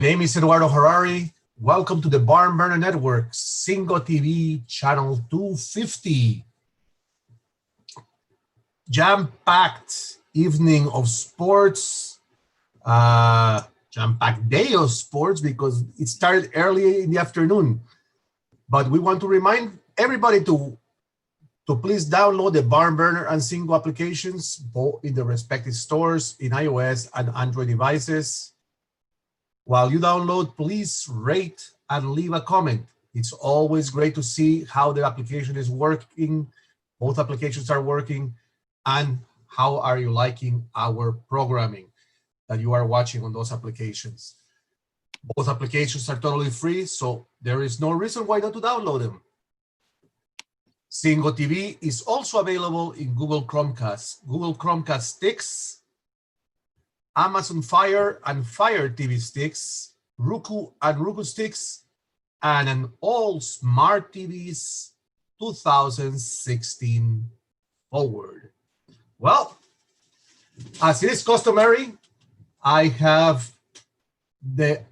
name is Eduardo Harari. Welcome to the BarnBurner Network, Zingo TV Channel 250. Jam-packed evening of sports, jam-packed day of sports because it started early in the afternoon. But we want to remind everybody to please download the BarnBurner and Zingo applications, both in the respective stores in iOS and Android devices. While you download, please rate and leave a comment. It's always great to see how the application is working, both applications are working, and how are you liking our programming that you are watching on those applications. Both applications are totally free, so there is no reason why not to download them. Zingo TV is also available in Google Chromecast, Google Chromecast sticks, Amazon Fire and Fire TV sticks, Roku and Roku sticks, and an all smart TVs 2016 forward. Well, as it is customary, I have the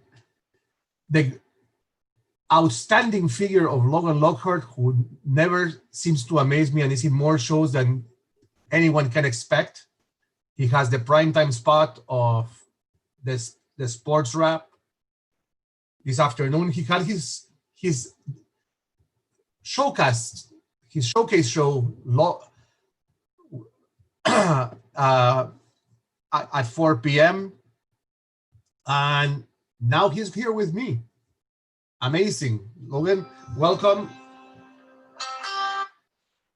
outstanding figure of Logan Lockhart, who never seems to amaze me and is in more shows than anyone can expect. He has the primetime spot of the sports wrap. This afternoon, he had his showcase show at 4 p.m. And now he's here with me. Amazing. Logan, welcome.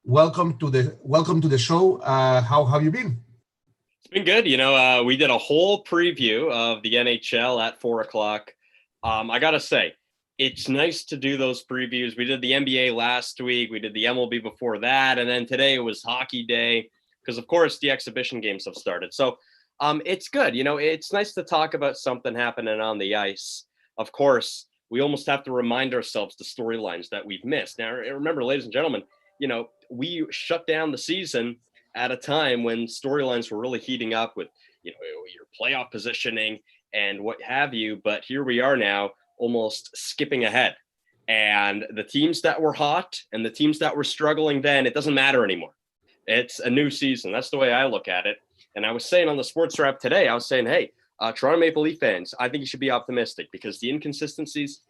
Welcome to the show. How have you been? It's been good. You know, we did a whole preview of the NHL at 4 o'clock. I got to say, it's nice to do those previews. We did the NBA last week. We did the MLB before that. And then today it was hockey day because, of course, the exhibition games have started. So it's good. You know, it's nice to talk about something happening on the ice. Of course, we almost have to remind ourselves the storylines that we've missed. Now, remember, ladies and gentlemen, you know, we shut down the season at a time when storylines were really heating up with, you know, your playoff positioning and what have you. But here we are now, almost skipping ahead. And the teams that were hot and the teams that were struggling then, it doesn't matter anymore. It's a new season. That's the way I look at it. And I was saying on the Sports Wrap today, I was saying, hey, Toronto Maple Leaf fans, I think you should be optimistic because the inconsistencies,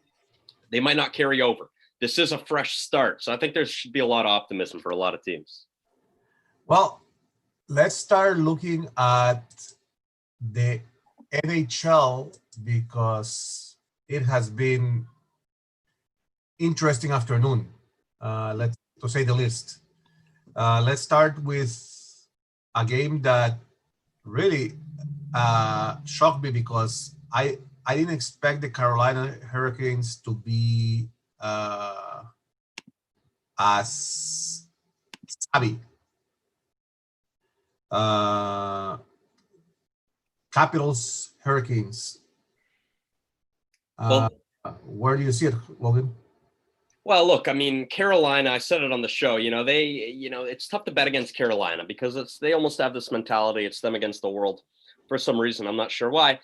they might not carry over. This is a fresh start. So I think there should be a lot of optimism for a lot of teams. Well, let's start looking at the NHL because it has been interesting afternoon, to say the least. Let's start with a game that really shocked me because I didn't expect the Carolina Hurricanes to be as savvy. Capitals, Hurricanes. Where do you see it, Logan? Well, look, I mean, Carolina, I said it on the show, it's tough to bet against Carolina because they almost have this mentality. It's them against the world for some reason. I'm not sure why.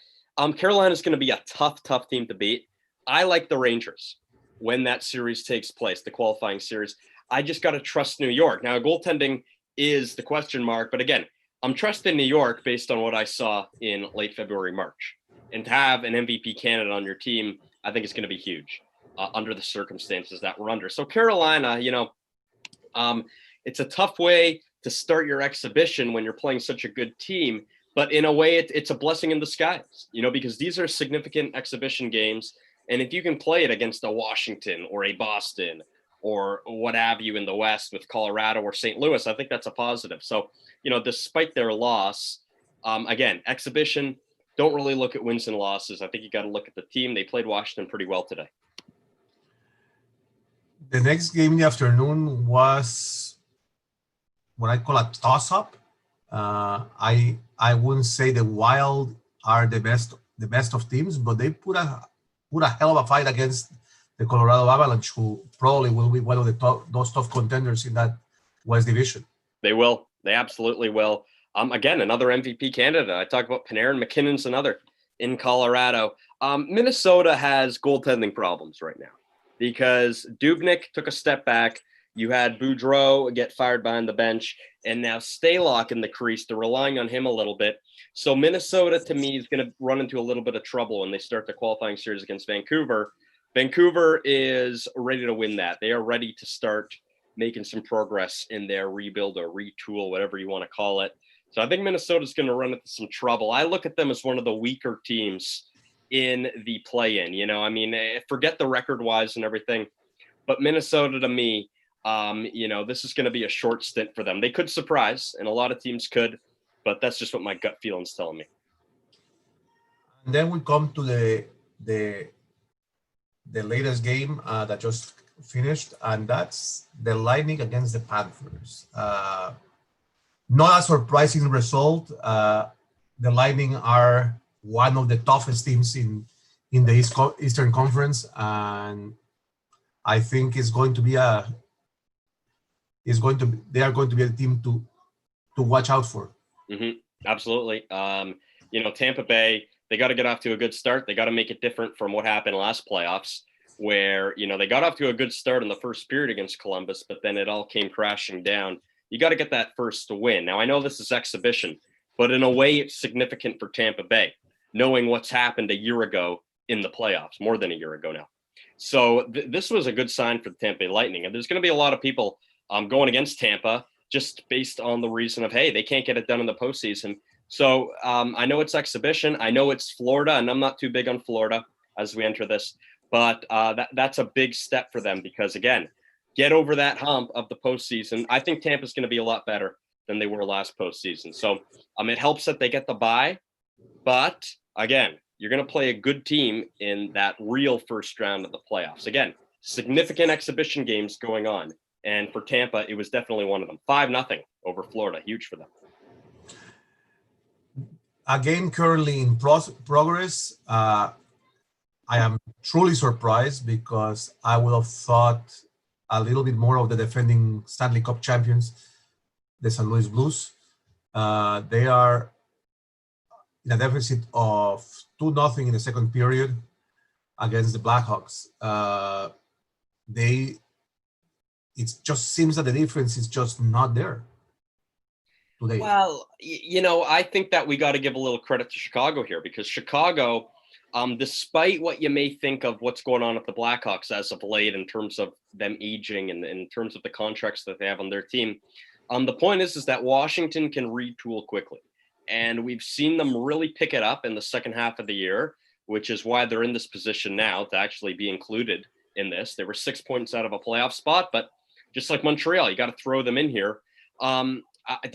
Carolina is going to be a tough team to beat. I like the Rangers when that series takes place, the qualifying series. I just got to trust New York. Now, goaltending is the question mark, but again, I'm trusting New York based on what I saw in late February, March. And to have an MVP candidate on your team, I think it's going to be huge under the circumstances that we're under. So Carolina, it's a tough way to start your exhibition when you're playing such a good team. But in a way, it's a blessing in disguise, because these are significant exhibition games. And if you can play it against a Washington or a Boston or what have you in the West with Colorado or St. Louis, I think that's a positive. So, despite their loss, again, exhibition, don't really look at wins and losses. I think you got to look at the team. They played Washington pretty well today. The next game in the afternoon was what I call a toss-up. I wouldn't say the Wild are the best of teams, but they put a hell of a fight against the Colorado Avalanche, who probably will be one of those tough contenders in that West Division. They will. They absolutely will. Again, another MVP candidate. I talked about Panarin. McKinnon's another in Colorado. Minnesota has goaltending problems right now because Dubnyk took a step back. You had Boudreau get fired behind the bench, and now Stalock in the crease. They're relying on him a little bit. So Minnesota, to me, is going to run into a little bit of trouble when they start the qualifying series against Vancouver. Vancouver is ready to win that. They are ready to start making some progress in their rebuild or retool, whatever you want to call it. So I think Minnesota's going to run into some trouble. I look at them as one of the weaker teams in the play-in. You know, I mean, forget the record-wise and everything, but Minnesota, to me, you know, this is going to be a short stint for them. They could surprise, and a lot of teams could, but that's just what my gut feeling's telling me. And then we come to the latest game that just finished, and that's the Lightning against the Panthers. Not a surprising result. The Lightning are one of the toughest teams in the Eastern Conference, and I think they are going to be a team to watch out for. Mm-hmm. Absolutely. You know, Tampa Bay, they got to get off to a good start. They got to make it different from what happened last playoffs, where, you know, they got off to a good start in the first period against Columbus, but then it all came crashing down. You got to get that first win. Now, I know this is exhibition, but in a way, it's significant for Tampa Bay, knowing what's happened a year ago in the playoffs, more than a year ago now. So this was a good sign for the Tampa Bay Lightning. And there's going to be a lot of people going against Tampa just based on the reason of, hey, they can't get it done in the postseason. So I know it's exhibition. I know it's Florida, and I'm not too big on Florida as we enter this. But that's a big step for them because, again, get over that hump of the postseason. I think Tampa's going to be a lot better than they were last postseason. So it helps that they get the bye. But, again, you're going to play a good team in that real first round of the playoffs. Again, significant exhibition games going on. And for Tampa, it was definitely one of them. 5-0 over Florida. Huge for them. A game currently in progress. I am truly surprised because I would have thought a little bit more of the defending Stanley Cup champions, the St. Louis Blues. They are in a deficit of 2-0 in the second period against the Blackhawks. It just seems that the difference is just not there today. Well, you know, I think that we got to give a little credit to Chicago here because Chicago, despite what you may think of what's going on with the Blackhawks as of late in terms of them aging and in terms of the contracts that they have on their team, the point is that Washington can retool quickly. And we've seen them really pick it up in the second half of the year, which is why they're in this position now to actually be included in this. They were 6 points out of a playoff spot, but just like Montreal, you got to throw them in here. You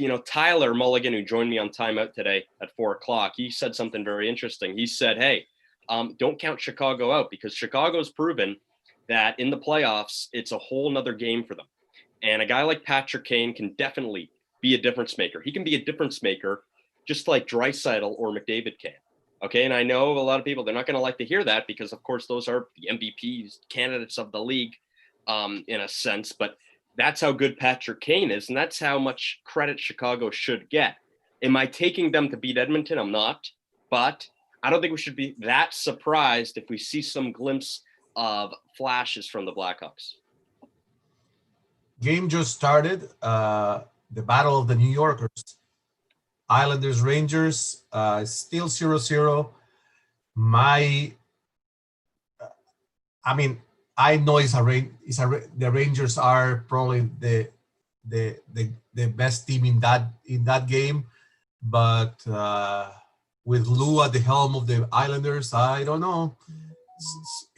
know, Tyler Mulligan, who joined me on timeout today at 4:00, he said something very interesting. He said, hey, don't count Chicago out because Chicago's proven that in the playoffs, it's a whole nother game for them. And a guy like Patrick Kane can definitely be a difference maker. He can be a difference maker just like Draisaitl or McDavid can. Okay, and I know a lot of people, they're not going to like to hear that because, of course, those are the MVPs, candidates of the league in a sense. But that's how good Patrick Kane is, and that's how much credit Chicago should get. Am I taking them to beat Edmonton? I'm not. But I don't think we should be that surprised if we see some glimpse of flashes from the Blackhawks. Game just started. The Battle of the New Yorkers. Islanders, Rangers, still 0-0. I know the Rangers are probably the best team in that game, but with Lou at the helm of the Islanders, I don't know.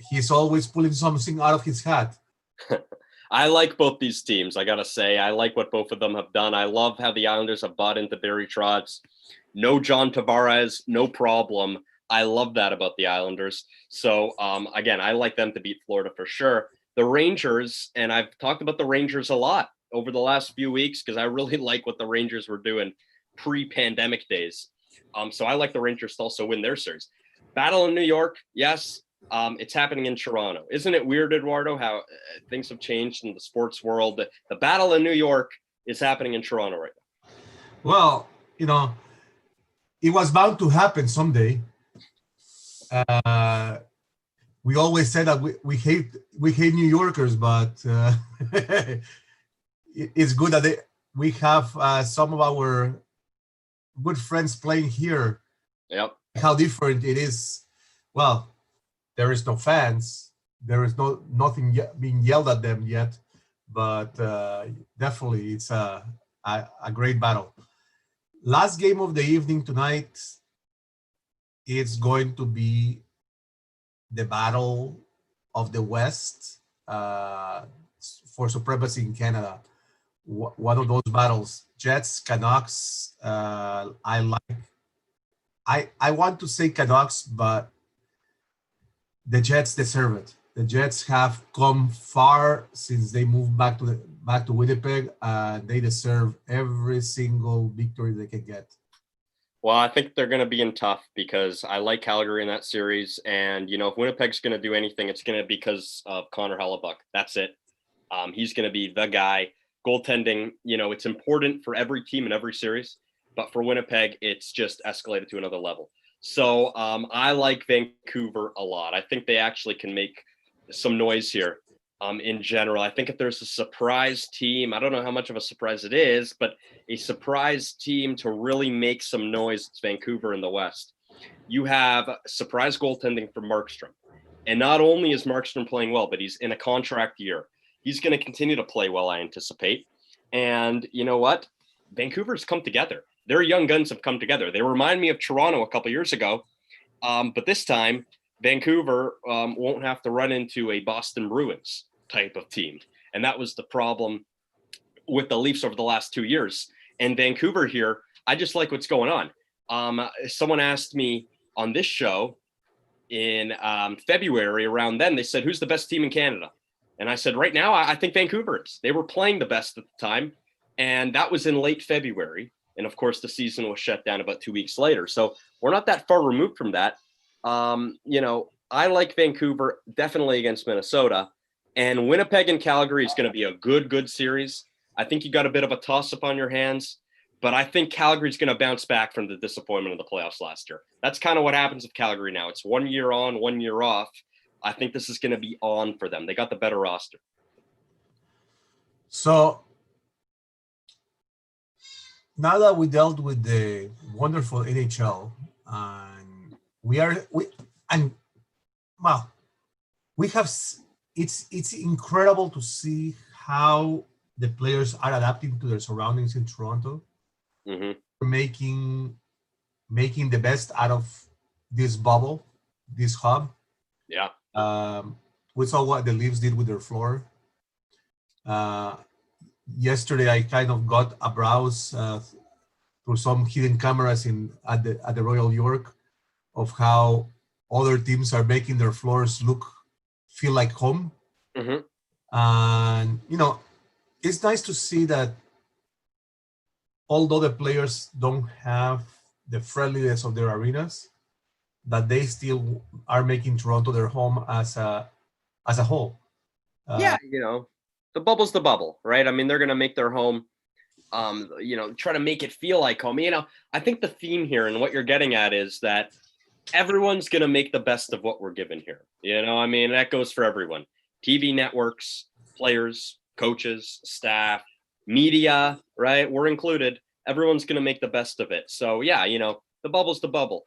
He's always pulling something out of his hat. I like both these teams. I got to say, I like what both of them have done. I love how the Islanders have bought into Barry Trotz. No John Tavares, no problem. I love that about the Islanders. So, again, I like them to beat Florida for sure. The Rangers, and I've talked about the Rangers a lot over the last few weeks because I really like what the Rangers were doing pre-pandemic days. So I like the Rangers to also win their series. Battle in New York, yes. It's happening in Toronto. Isn't it weird, Eduardo, how things have changed in the sports world? The battle in New York is happening in Toronto right now. Well, you know, it was bound to happen someday. Uh, we always said that we hate New Yorkers, but it's good that we have some of our good friends playing here. Yep. How different it is. Well, there is no fans. There is nothing being yelled at them yet, but definitely it's a great battle. Last game of the evening tonight, it's going to be the battle of the West for supremacy in Canada. One of those battles, Jets, Canucks. I want to say Canucks, but the Jets deserve it. The Jets have come far since they moved back to Winnipeg. They deserve every single victory they can get. Well, I think they're going to be in tough because I like Calgary in that series. And, you know, if Winnipeg's going to do anything, it's going to be because of Connor Hellebuck. That's it. He's going to be the guy. Goaltending, you know, it's important for every team in every series. But for Winnipeg, it's just escalated to another level. So I like Vancouver a lot. I think they actually can make some noise here. In general, I think if there's a surprise team, I don't know how much of a surprise it is, but a surprise team to really make some noise, it's Vancouver in the West. You have surprise goaltending from Markstrom. And not only is Markstrom playing well, but he's in a contract year. He's going to continue to play well, I anticipate. And you know what? Vancouver's come together. Their young guns have come together. They remind me of Toronto a couple years ago, but this time, Vancouver won't have to run into a Boston Bruins type of team. And that was the problem with the Leafs over the last 2 years. And Vancouver here, I just like what's going on. Someone asked me on this show in February around then, they said, who's the best team in Canada? And I said, right now, I think Vancouver is. They were playing the best at the time. And that was in late February. And of course, the season was shut down about 2 weeks later. So we're not that far removed from that. You know, I like Vancouver definitely against Minnesota, and Winnipeg and Calgary is going to be a good series. I think you got a bit of a toss up on your hands, but I think Calgary's going to bounce back from the disappointment of the playoffs last year. That's kind of what happens with Calgary now. It's 1 year on, 1 year off. I think this is going to be on for them. They got the better roster. So now that we dealt with the wonderful NHL, and we have, it's incredible to see how the players are adapting to their surroundings in Toronto, making the best out of this bubble, this hub. Yeah. We saw what the Leafs did with their floor. Yesterday, I kind of got a browse through some hidden cameras at the Royal York of how other teams are making their floors feel like home. And, you know, it's nice to see that although the players don't have the friendliness of their arenas, that they still are making Toronto their home as a whole. Yeah, you know, the bubble's the bubble, right? I mean, they're going to make their home, you know, try to make it feel like home. You know, I think the theme here and what you're getting at is that everyone's going to make the best of what we're given here. You know, I mean, that goes for everyone. TV networks, players, coaches, staff, media, right? We're included. Everyone's going to make the best of it. So, yeah, you know, the bubble's the bubble.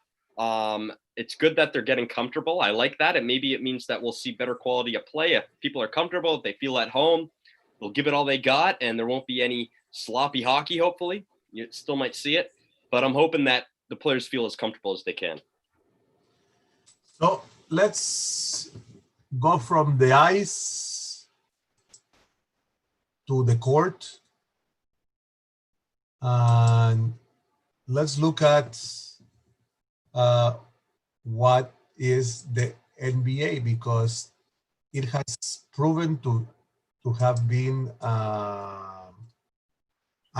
It's good that they're getting comfortable. I like that. And maybe it means that we'll see better quality of play. If people are comfortable, if they feel at home, they'll give it all they got, and there won't be any sloppy hockey, hopefully. You still might see it. But I'm hoping that the players feel as comfortable as they can. So let's go from the ice to the court. And let's look at what is the NBA, because it has proven to have been an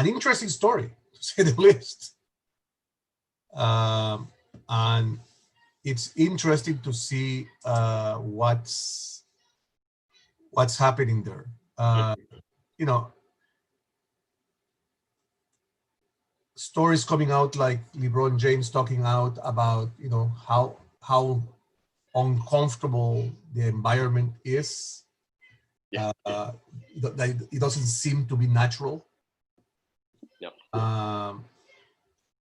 interesting story, to say the least. And it's interesting to see what's happening there. You know, stories coming out like LeBron James talking out about, you know, how uncomfortable the environment is. Yeah. It doesn't seem to be natural. Yeah.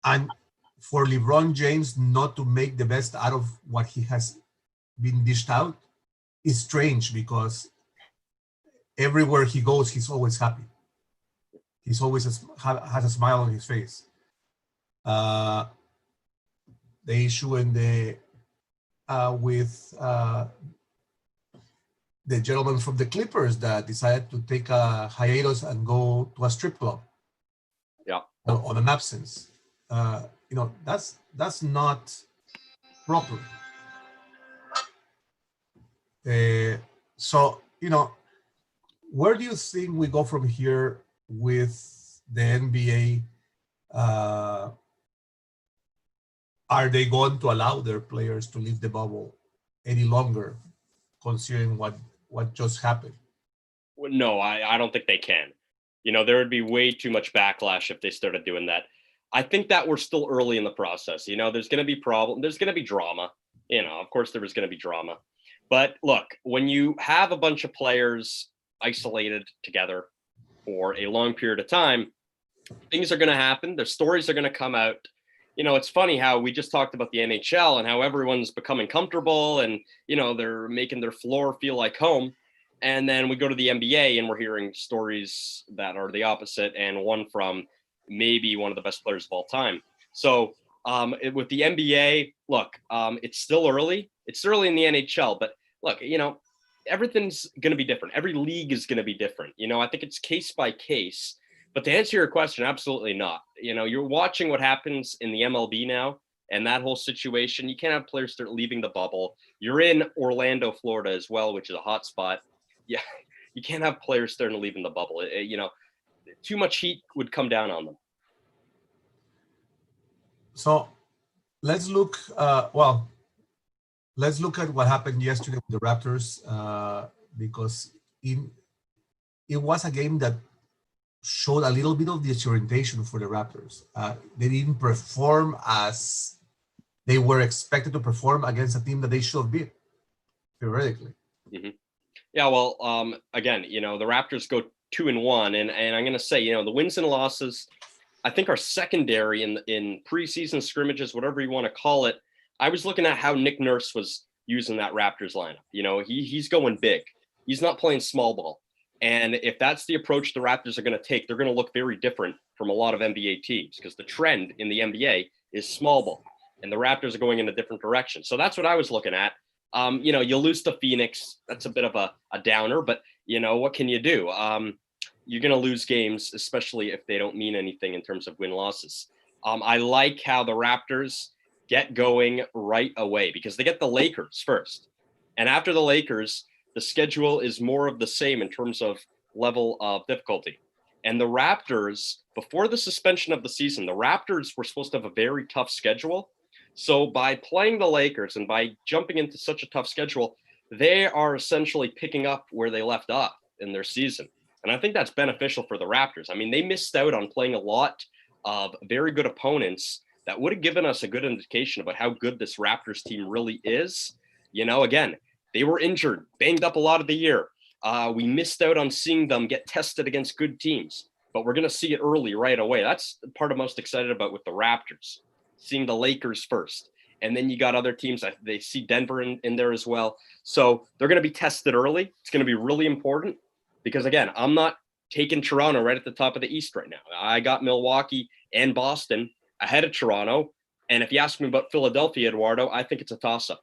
And for LeBron James not to make the best out of what he has been dished out is strange, because everywhere he goes, he's always happy. He's always has a smile on his face. The issue in the with the gentleman from the Clippers that decided to take a hiatus and go to a strip club. Yeah. On an absence. That's not proper. So, where do you think we go from here with the NBA? Are they going to allow their players to leave the bubble any longer, considering what just happened? No, I don't think they can. There would be way too much backlash if they started doing that. I think that we're still early in the process. There's going to be there's going to be drama. Of course there was going to be drama. But look, when you have a bunch of players isolated together for a long period of time, things are going to happen. Their stories are going to come out. It's funny how we just talked about the NHL and how everyone's becoming comfortable and, they're making their floor feel like home. And then we go to the NBA and we're hearing stories that are the opposite, and one from maybe one of the best players of all time. So with the NBA, look, it's still early. It's early in the NHL, but look, everything's going to be different. Every league is going to be different. I think it's case by case. But to answer your question, absolutely not. You're watching what happens in the MLB now and that whole situation. You can't have players start leaving the bubble. You're in Orlando, Florida as well, which is a hot spot. Yeah, you can't have players starting to leave in the bubble. Too much heat would come down on them. So let's look. Let's look at what happened yesterday with the Raptors, because it was a game that showed a little bit of disorientation for the Raptors. They didn't perform as they were expected to perform against a team that they should have beat, theoretically. Mm-hmm. Yeah, well, again, the Raptors go 2-1, and I'm going to say, the wins and losses, I think, are secondary in preseason scrimmages, whatever you want to call it. I was looking at how Nick Nurse was using that Raptors lineup. He's going big. He's not playing small ball. And if that's the approach the Raptors are going to take, they're going to look very different from a lot of NBA teams, because the trend in the NBA is small ball, and the Raptors are going in a different direction. So that's what I was looking at. You lose to Phoenix. That's a bit of a downer, but what can you do? You're going to lose games, especially if they don't mean anything in terms of win-losses. I like how the Raptors get going right away, because they get the Lakers first. And after the Lakers, the schedule is more of the same in terms of level of difficulty. And the Raptors, before the suspension of the season, the Raptors were supposed to have a very tough schedule. So by playing the Lakers and by jumping into such a tough schedule, they are essentially picking up where they left off in their season. And I think that's beneficial for the Raptors. I mean, they missed out on playing a lot of very good opponents that would have given us a good indication about how good this Raptors team really is. Again, they were injured, banged up a lot of the year. We missed out on seeing them get tested against good teams, but we're going to see it early right away. That's the part I'm most excited about with the Raptors, seeing the Lakers first. And then you got other teams. They see Denver in there as well. So they're going to be tested early. It's going to be really important because, again, I'm not taking Toronto right at the top of the East right now. I got Milwaukee and Boston ahead of Toronto. And if you ask me about Philadelphia, Eduardo, I think it's a toss-up.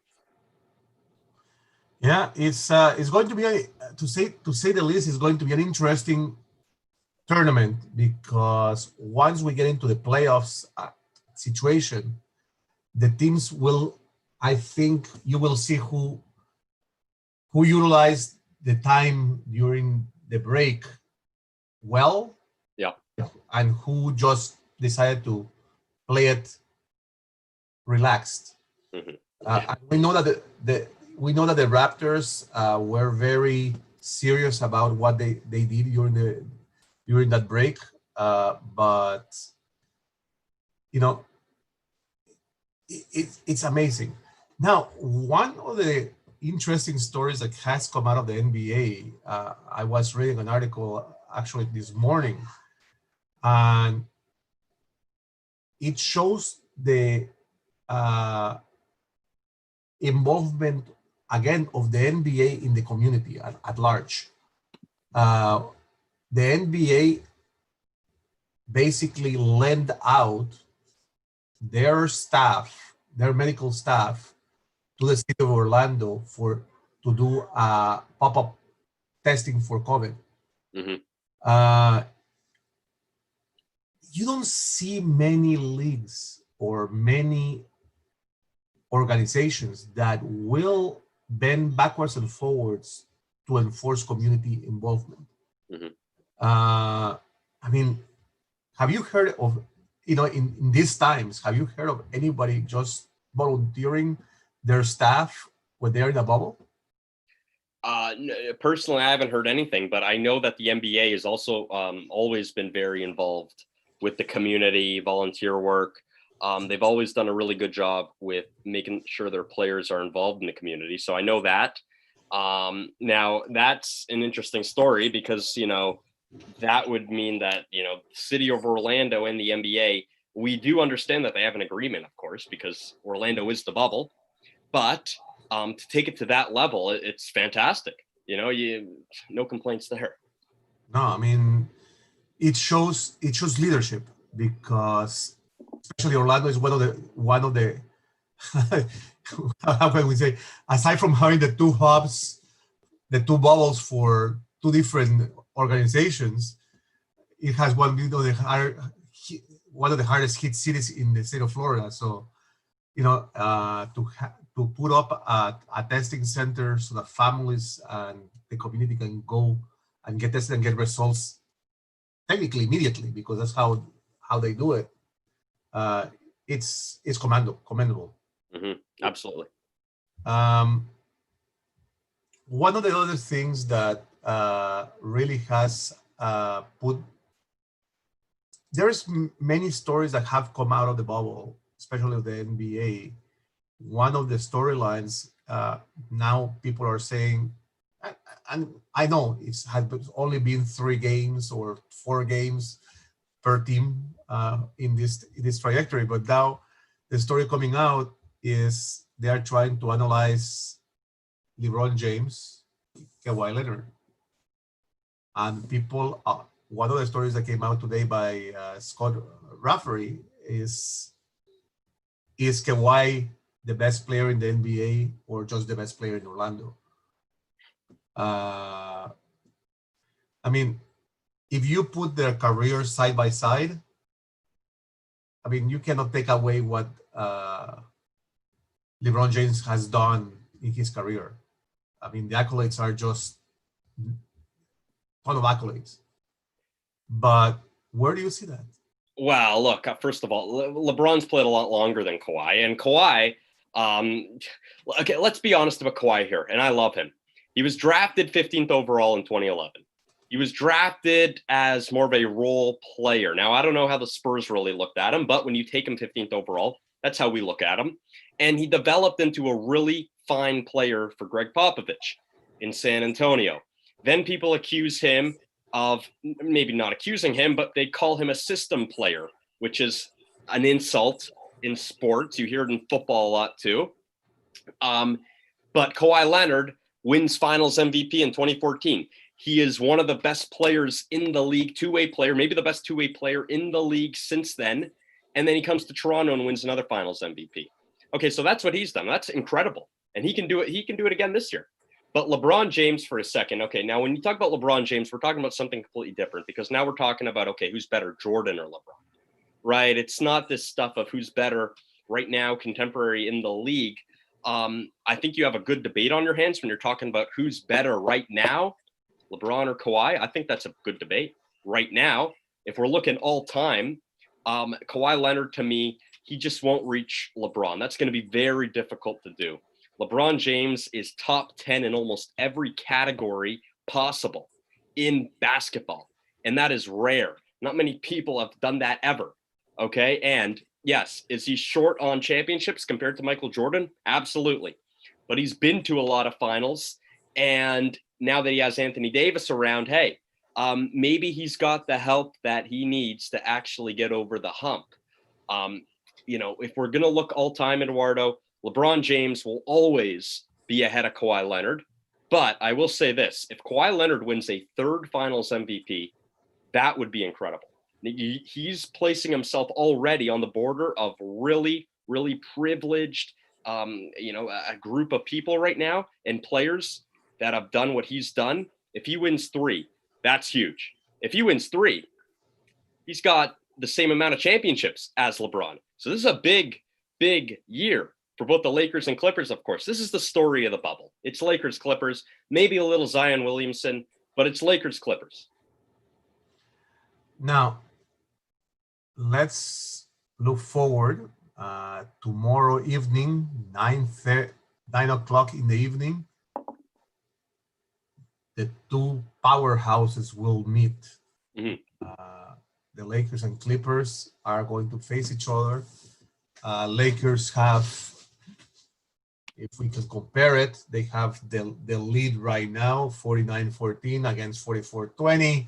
Yeah, it's going to be, to say the least, it's going to be an interesting tournament, because once we get into the playoffs situation, the teams will, I think you will see who utilized the time during the break well, yeah, and who just decided to play it relaxed. Mm-hmm. And we know that the Raptors were very serious about what they did during that break, but it's amazing. Now, one of the interesting stories that has come out of the NBA, I was reading an article actually this morning, and it shows the involvement again of the NBA in the community at large. The NBA basically lend out their staff, their medical staff, to the city of Orlando to do pop-up testing for COVID. Mm-hmm. You don't see many leagues or many organizations that will bend backwards and forwards to enforce community involvement. Mm-hmm. I mean, have you heard of, in these times, have you heard of anybody just volunteering their staff when they're in a bubble? Personally, I haven't heard anything, but I know that the NBA has also always been very involved with the community, volunteer work. They've always done a really good job with making sure their players are involved in the community. So I know that. Now, that's an interesting story because, that would mean that, the city of Orlando and the NBA, we do understand that they have an agreement, of course, because Orlando is the bubble. But to take it to that level, it's fantastic. No complaints there. No, I mean, it shows leadership, because especially Orlando is one of the how can we say, aside from having the two hubs, the two bubbles for two different organizations, it has one of the hardest hit cities in the state of Florida. So, to put up a testing center so that families and the community can go and get tested and get results technically immediately, because that's how they do it. It's commendable. Mm-hmm. Absolutely. One of the other things that really has there's many stories that have come out of the bubble, especially of the NBA. One of the storylines, now people are saying, and I know it's only been 3 games or 4 games per team in this trajectory, but now the story coming out is they are trying to analyze LeBron James, Kawhi Leonard, and people. One of the stories that came out today by Scott Rafferty is Kawhi the best player in the NBA or just the best player in Orlando? I mean, if you put their careers side by side, I mean, you cannot take away what LeBron James has done in his career. I mean, the accolades are just a ton of accolades. But where do you see that? Well, look, first of all, LeBron's played a lot longer than Kawhi. And Kawhi, okay, let's be honest about Kawhi here. And I love him. He was drafted 15th overall in 2011. He was drafted as more of a role player. Now, I don't know how the Spurs really looked at him, but when you take him 15th overall, that's how we look at him. And he developed into a really fine player for Greg Popovich in San Antonio. Then people accuse him of, maybe not accusing him, but they call him a system player, which is an insult in sports. You hear it in football a lot too. But Kawhi Leonard wins Finals MVP in 2014. He is one of the best players in the league, two-way player, maybe the best two-way player in the league since then. And then he comes to Toronto and wins another Finals MVP. Okay, so that's what he's done. That's incredible. And he can do it. He can do it again this year. But LeBron James for a second. Okay, now when you talk about LeBron James, we're talking about something completely different, because now we're talking about, okay, who's better, Jordan or LeBron, right? It's not this stuff of who's better right now, contemporary in the league. I think you have a good debate on your hands when you're talking about who's better right now, LeBron or Kawhi. I think that's a good debate right now. If we're looking all time, Kawhi Leonard, to me, he just won't reach LeBron. That's going to be very difficult to do. LeBron James is top 10 in almost every category possible in basketball. And that is rare. Not many people have done that ever. Okay. And Yes. Is he short on championships compared to Michael Jordan? Absolutely. But he's been to a lot of finals. And now that he has Anthony Davis around, hey, maybe he's got the help that he needs to actually get over the hump. Um, if we're going to look all time, Eduardo, LeBron James will always be ahead of Kawhi Leonard. But I will say this, if Kawhi Leonard wins a third finals MVP, that would be incredible. He's placing himself already on the border of really, really privileged, a group of people right now and players that have done what he's done. If he wins 3, that's huge. If he wins 3, he's got the same amount of championships as LeBron. So this is a big, big year for both the Lakers and Clippers, of course. This is the story of the bubble. It's Lakers, Clippers, maybe a little Zion Williamson, but it's Lakers, Clippers. Now, let's look forward. Tomorrow evening, 9 o'clock in the evening, the two powerhouses will meet. Mm-hmm. The Lakers and Clippers are going to face each other. Lakers have, if we can compare it, they have the lead right now, 49-14 against 44-20.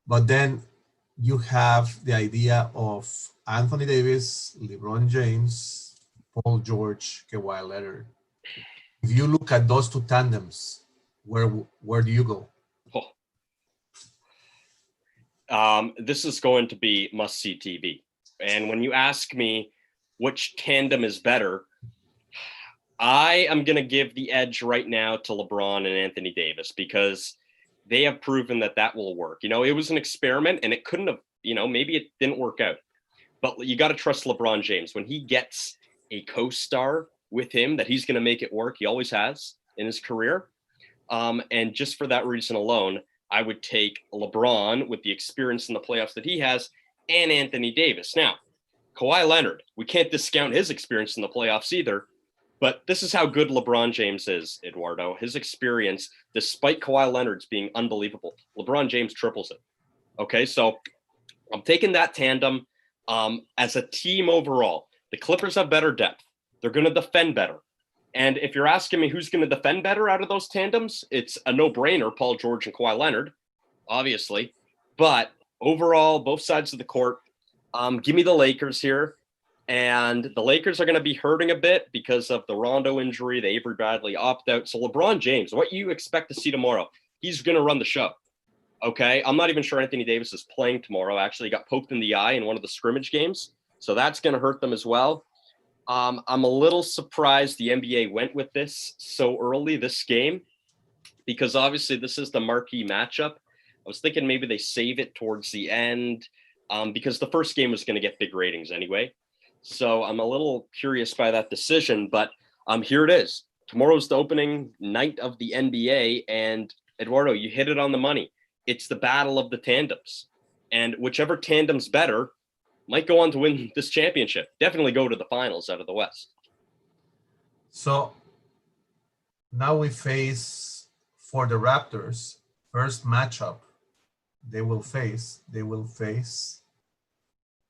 But then you have the idea of Anthony Davis, LeBron James, Paul George, Kawhi Leonard. If you look at those two tandems, where do you go? This is going to be must-see TV. And when you ask me which tandem is better, I am going to give the edge right now to LeBron and Anthony Davis because they have proven that will work. It was an experiment and it couldn't have, maybe it didn't work out. But you got to trust LeBron James. When he gets a co-star with him, that he's going to make it work. He always has in his career. And just for that reason alone, I would take LeBron with the experience in the playoffs that he has and Anthony Davis. Now, Kawhi Leonard, we can't discount his experience in the playoffs either. But this is how good LeBron James is, Eduardo. His experience, despite Kawhi Leonard's being unbelievable, LeBron James triples it. Okay, so I'm taking that tandem as a team overall. The Clippers have better depth. They're going to defend better. And if you're asking me who's going to defend better out of those tandems, it's a no-brainer, Paul George and Kawhi Leonard, obviously. But overall, both sides of the court, give me the Lakers here. And the Lakers are going to be hurting a bit because of the Rondo injury, the Avery Bradley opt-out. So LeBron James, what you expect to see tomorrow, he's going to run the show. Okay? I'm not even sure Anthony Davis is playing tomorrow. Actually, he got poked in the eye in one of the scrimmage games. So that's going to hurt them as well. I'm a little surprised the NBA went with this so early, this game, because obviously this is the marquee matchup. I was thinking maybe they save it towards the end because the first game was going to get big ratings anyway. So I'm a little curious by that decision, but here it is. Tomorrow's the opening night of the NBA, and Eduardo, you hit it on the money. It's the battle of the tandems, and whichever tandem's better might go on to win this championship. Definitely go to the finals out of the West. So now we face, for the Raptors, first matchup they will face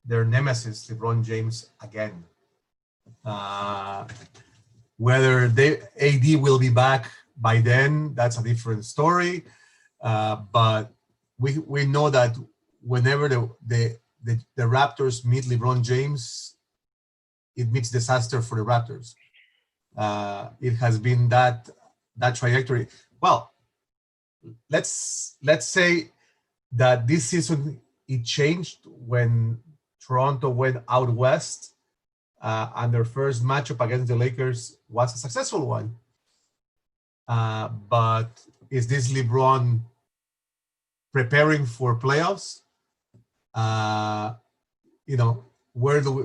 their nemesis, LeBron James, again. Whether AD will be back by then, that's a different story. But we know that whenever the Raptors meet LeBron James, it means disaster for the Raptors. It has been that trajectory. Well, let's say that this season it changed when Toronto went out west, and their first matchup against the Lakers was a successful one. But is this LeBron preparing for playoffs? Where do we...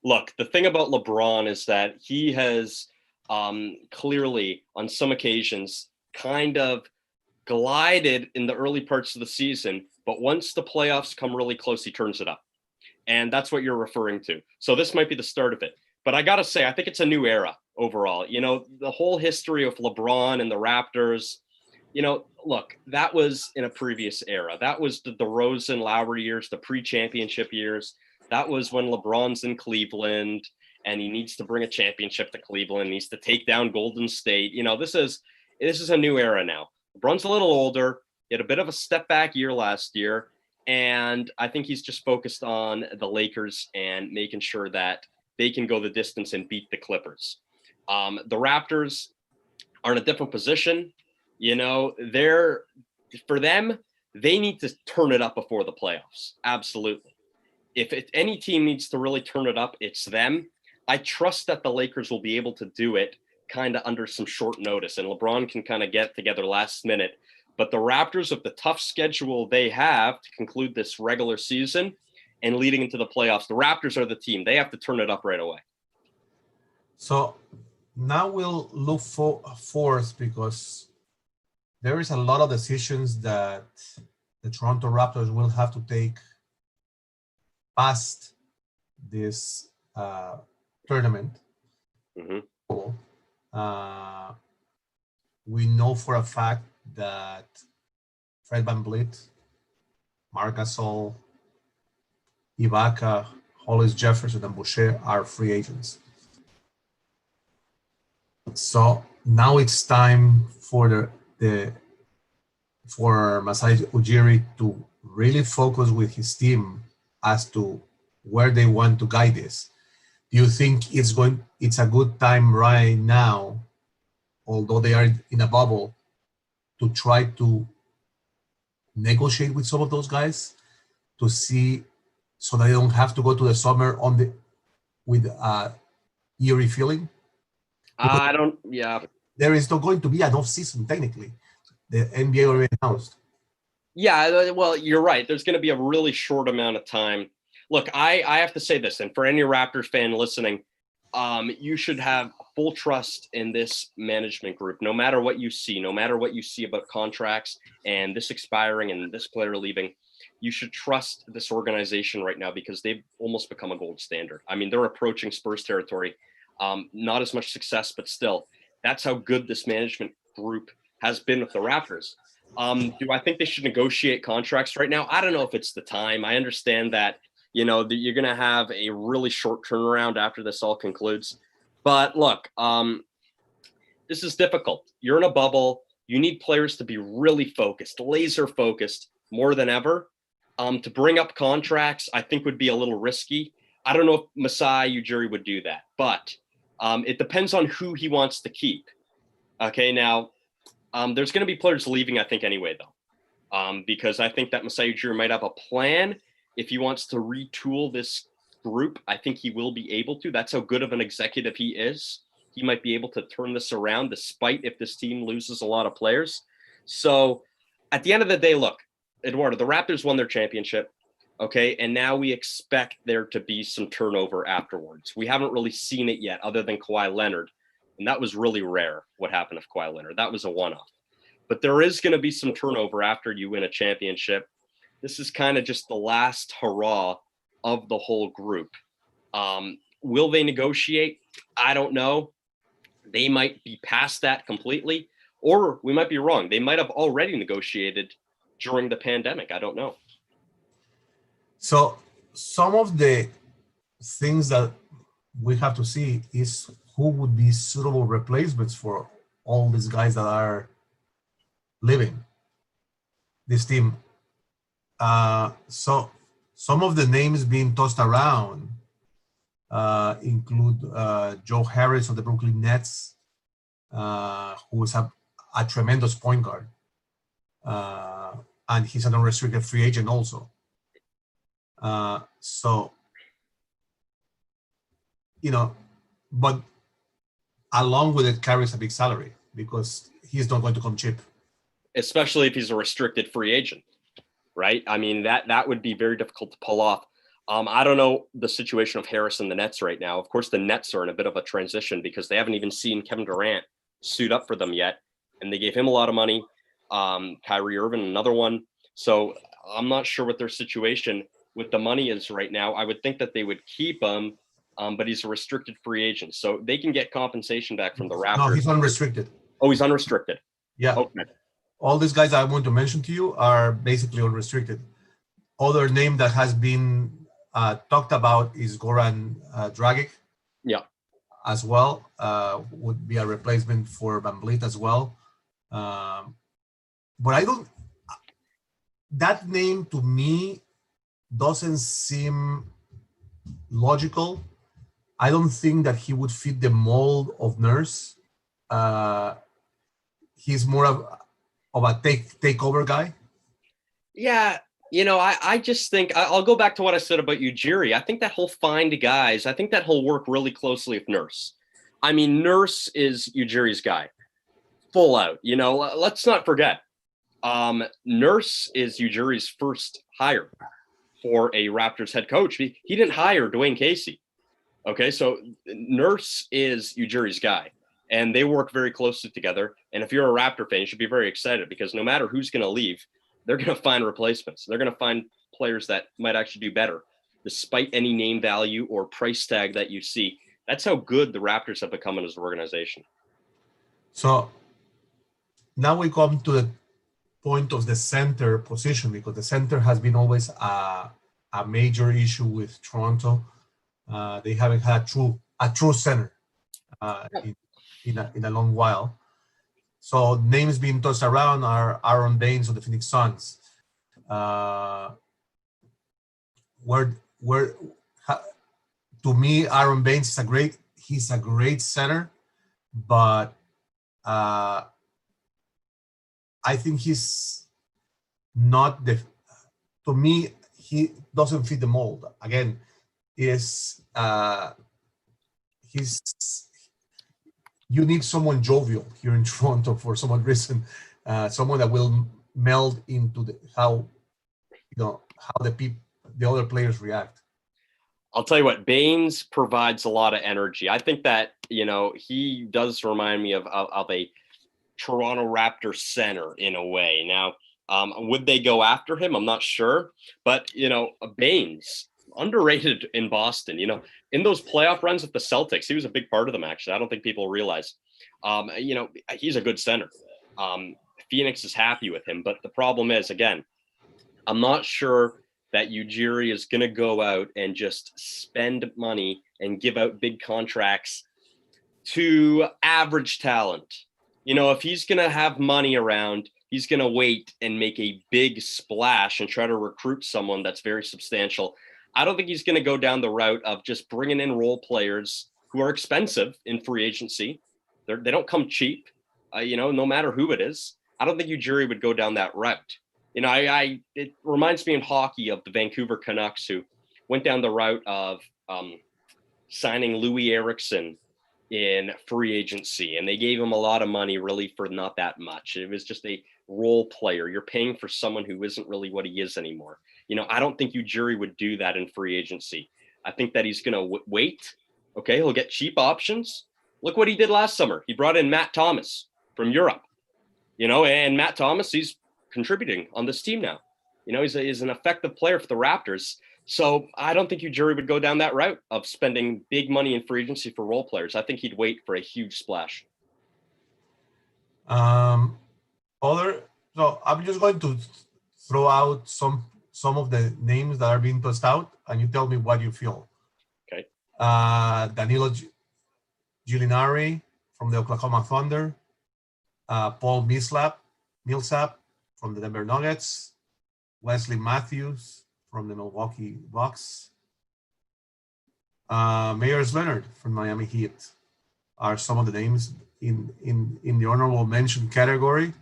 Look, the thing about LeBron is that he has clearly, on some occasions, kind of glided in the early parts of the season, but once the playoffs come really close, he turns it up. And that's what you're referring to. So this might be the start of it. But I got to say, I think it's a new era overall. The whole history of LeBron and the Raptors, Look, that was in a previous era. That was the DeRozan, Lowry years, the pre-championship years. That was when LeBron's in Cleveland and he needs to bring a championship to Cleveland, needs to take down Golden State. This is a new era now. LeBron's a little older. He had a bit of a step back year last year. And I think he's just focused on the Lakers and making sure that they can go the distance and beat the Clippers. The Raptors are in a different position. For them, they need to turn it up before the playoffs. Absolutely. If any team needs to really turn it up, it's them. I trust that the Lakers will be able to do it kind of under some short notice, and LeBron can kind of get together last minute. But the Raptors, with the tough schedule they have to conclude this regular season and leading into the playoffs, the Raptors are the team. They have to turn it up right away. So now we'll look forth, because there is a lot of decisions that the Toronto Raptors will have to take past this tournament. Mm-hmm. We know for a fact that Fred VanVleet, Marc Gasol, Ibaka, Hollis Jefferson, and Boucher are free agents. So now it's time for for Masai Ujiri to really focus with his team as to where they want to guide this. Do you think it's a good time right now, although they are in a bubble, to try to negotiate with some of those guys to see, so they don't have to go to the summer with a eerie feeling? There is not going to be an off season technically. The NBA already announced. Yeah, well, you're right. There's going to be a really short amount of time. Look, I have to say this, and for any Raptors fan listening, you should have full trust in this management group, no matter what you see about contracts and this expiring and this player leaving. You should trust this organization right now, because they've almost become a gold standard. I mean, they're approaching Spurs territory. Not as much success, but still, that's how good this management group has been with the Raptors. Do I think they should negotiate contracts right now? I don't know if it's the time. I understand that, that you're going to have a really short turnaround after this all concludes. But look, this is difficult. You're in a bubble. You need players to be really focused, laser focused more than ever. To bring up contracts, I think would be a little risky. I don't know if Masai Ujiri would do that, but it depends on who he wants to keep. Okay, now, there's going to be players leaving, I think, anyway, though, because I think that Masai Ujiri might have a plan. If he wants to retool this group, I think he will be able to. That's how good of an executive he is. He might be able to turn this around, despite if this team loses a lot of players. So at the end of the day, look, Eduardo, the Raptors won their championship. Okay, and now we expect there to be some turnover afterwards. We haven't really seen it yet, other than Kawhi Leonard. And that was really rare, what happened to Kawhi Leonard. That was a one-off. But there is going to be some turnover after you win a championship. This is kind of just the last hurrah of the whole group. Will they negotiate? I don't know. They might be past that completely, or we might be wrong. They might have already negotiated during the pandemic. I don't know. So some of the things that we have to see is who would be suitable replacements for all these guys that are leaving this team. So some of the names being tossed around include Joe Harris of the Brooklyn Nets, who is a tremendous point guard. And he's an unrestricted free agent also. So, but along with it carries a big salary, because he's not going to come cheap. Especially if he's a restricted free agent, right? I mean, that would be very difficult to pull off. I don't know the situation of Harris and the Nets right now. Of course, the Nets are in a bit of a transition, because they haven't even seen Kevin Durant suit up for them yet. And they gave him a lot of money. Kyrie Irving, another one. So I'm not sure what their situation with the money is right now. I would think that they would keep him, but he's a restricted free agent. So they can get compensation back from the Raptors. No, he's unrestricted. Oh, he's unrestricted. Yeah. Okay. all these guys I want to mention to you are basically unrestricted. Other name that has been talked about is Goran Dragic. Yeah. As well, would be a replacement for Van Vliet as well. But I don't, that name to me doesn't seem logical. I don't think that he would fit the mold of Nurse. He's more of a takeover guy. Yeah, I just think I'll go back to what I said about Ujiri. I think that he'll find guys. I think that he'll work really closely with Nurse. I mean, Nurse is Ujiri's guy, full out. Let's not forget, Nurse is Ujiri's first hire for a Raptors head coach. He didn't hire Dwayne Casey. Okay, so Nurse is Ujiri's guy, and they work very closely together. And if you're a Raptor fan, you should be very excited because no matter who's going to leave, they're going to find replacements. They're going to find players that might actually do better, despite any name value or price tag that you see. That's how good the Raptors have become as an organization. So now we come to the point of the center position, because the center has been always a major issue with Toronto. They haven't had a true center in a long while. So names being tossed around are Aaron Baines of the Phoenix Suns. To me, Aaron Baines is he's a great center, but I think he's not to me, he doesn't fit the mold. Again, you need someone jovial here in Toronto for some reason, someone that will meld into how the other players react. I'll tell you what, Baines provides a lot of energy. I think that, he does remind me of a Toronto Raptors center in a way. Now, would they go after him? I'm not sure. But, Baines, underrated in Boston. In those playoff runs with the Celtics, he was a big part of them, actually. I don't think people realize. He's a good center. Phoenix is happy with him. But the problem is, again, I'm not sure that Ujiri is going to go out and just spend money and give out big contracts to average talent. If he's going to have money around, he's going to wait and make a big splash and try to recruit someone that's very substantial. I don't think he's going to go down the route of just bringing in role players who are expensive in free agency. They don't come cheap, no matter who it is. I don't think Ujiri would go down that route. It reminds me in hockey of the Vancouver Canucks, who went down the route of signing Louis Eriksson in free agency, and they gave him a lot of money really for not that much. It was just a role player. You're paying for someone who isn't really what he is anymore. I don't think Ujiri would do that in free agency. I think that he's going to wait. Okay, he'll get cheap options. Look what he did last summer. He brought in Matt Thomas from Europe, and Matt Thomas, he's contributing on this team now. He's an effective player for the Raptors. So I don't think Ujiri would go down that route of spending big money in free agency for role players. I think he'd wait for a huge splash. So I'm just going to throw out some of the names that are being tossed out, and you tell me what you feel. Okay. Danilo Gallinari from the Oklahoma Thunder, Paul Millsap from the Denver Nuggets, Wesley Matthews from the Milwaukee Bucks, Myers Leonard from Miami Heat are some of the names in the honorable mention category.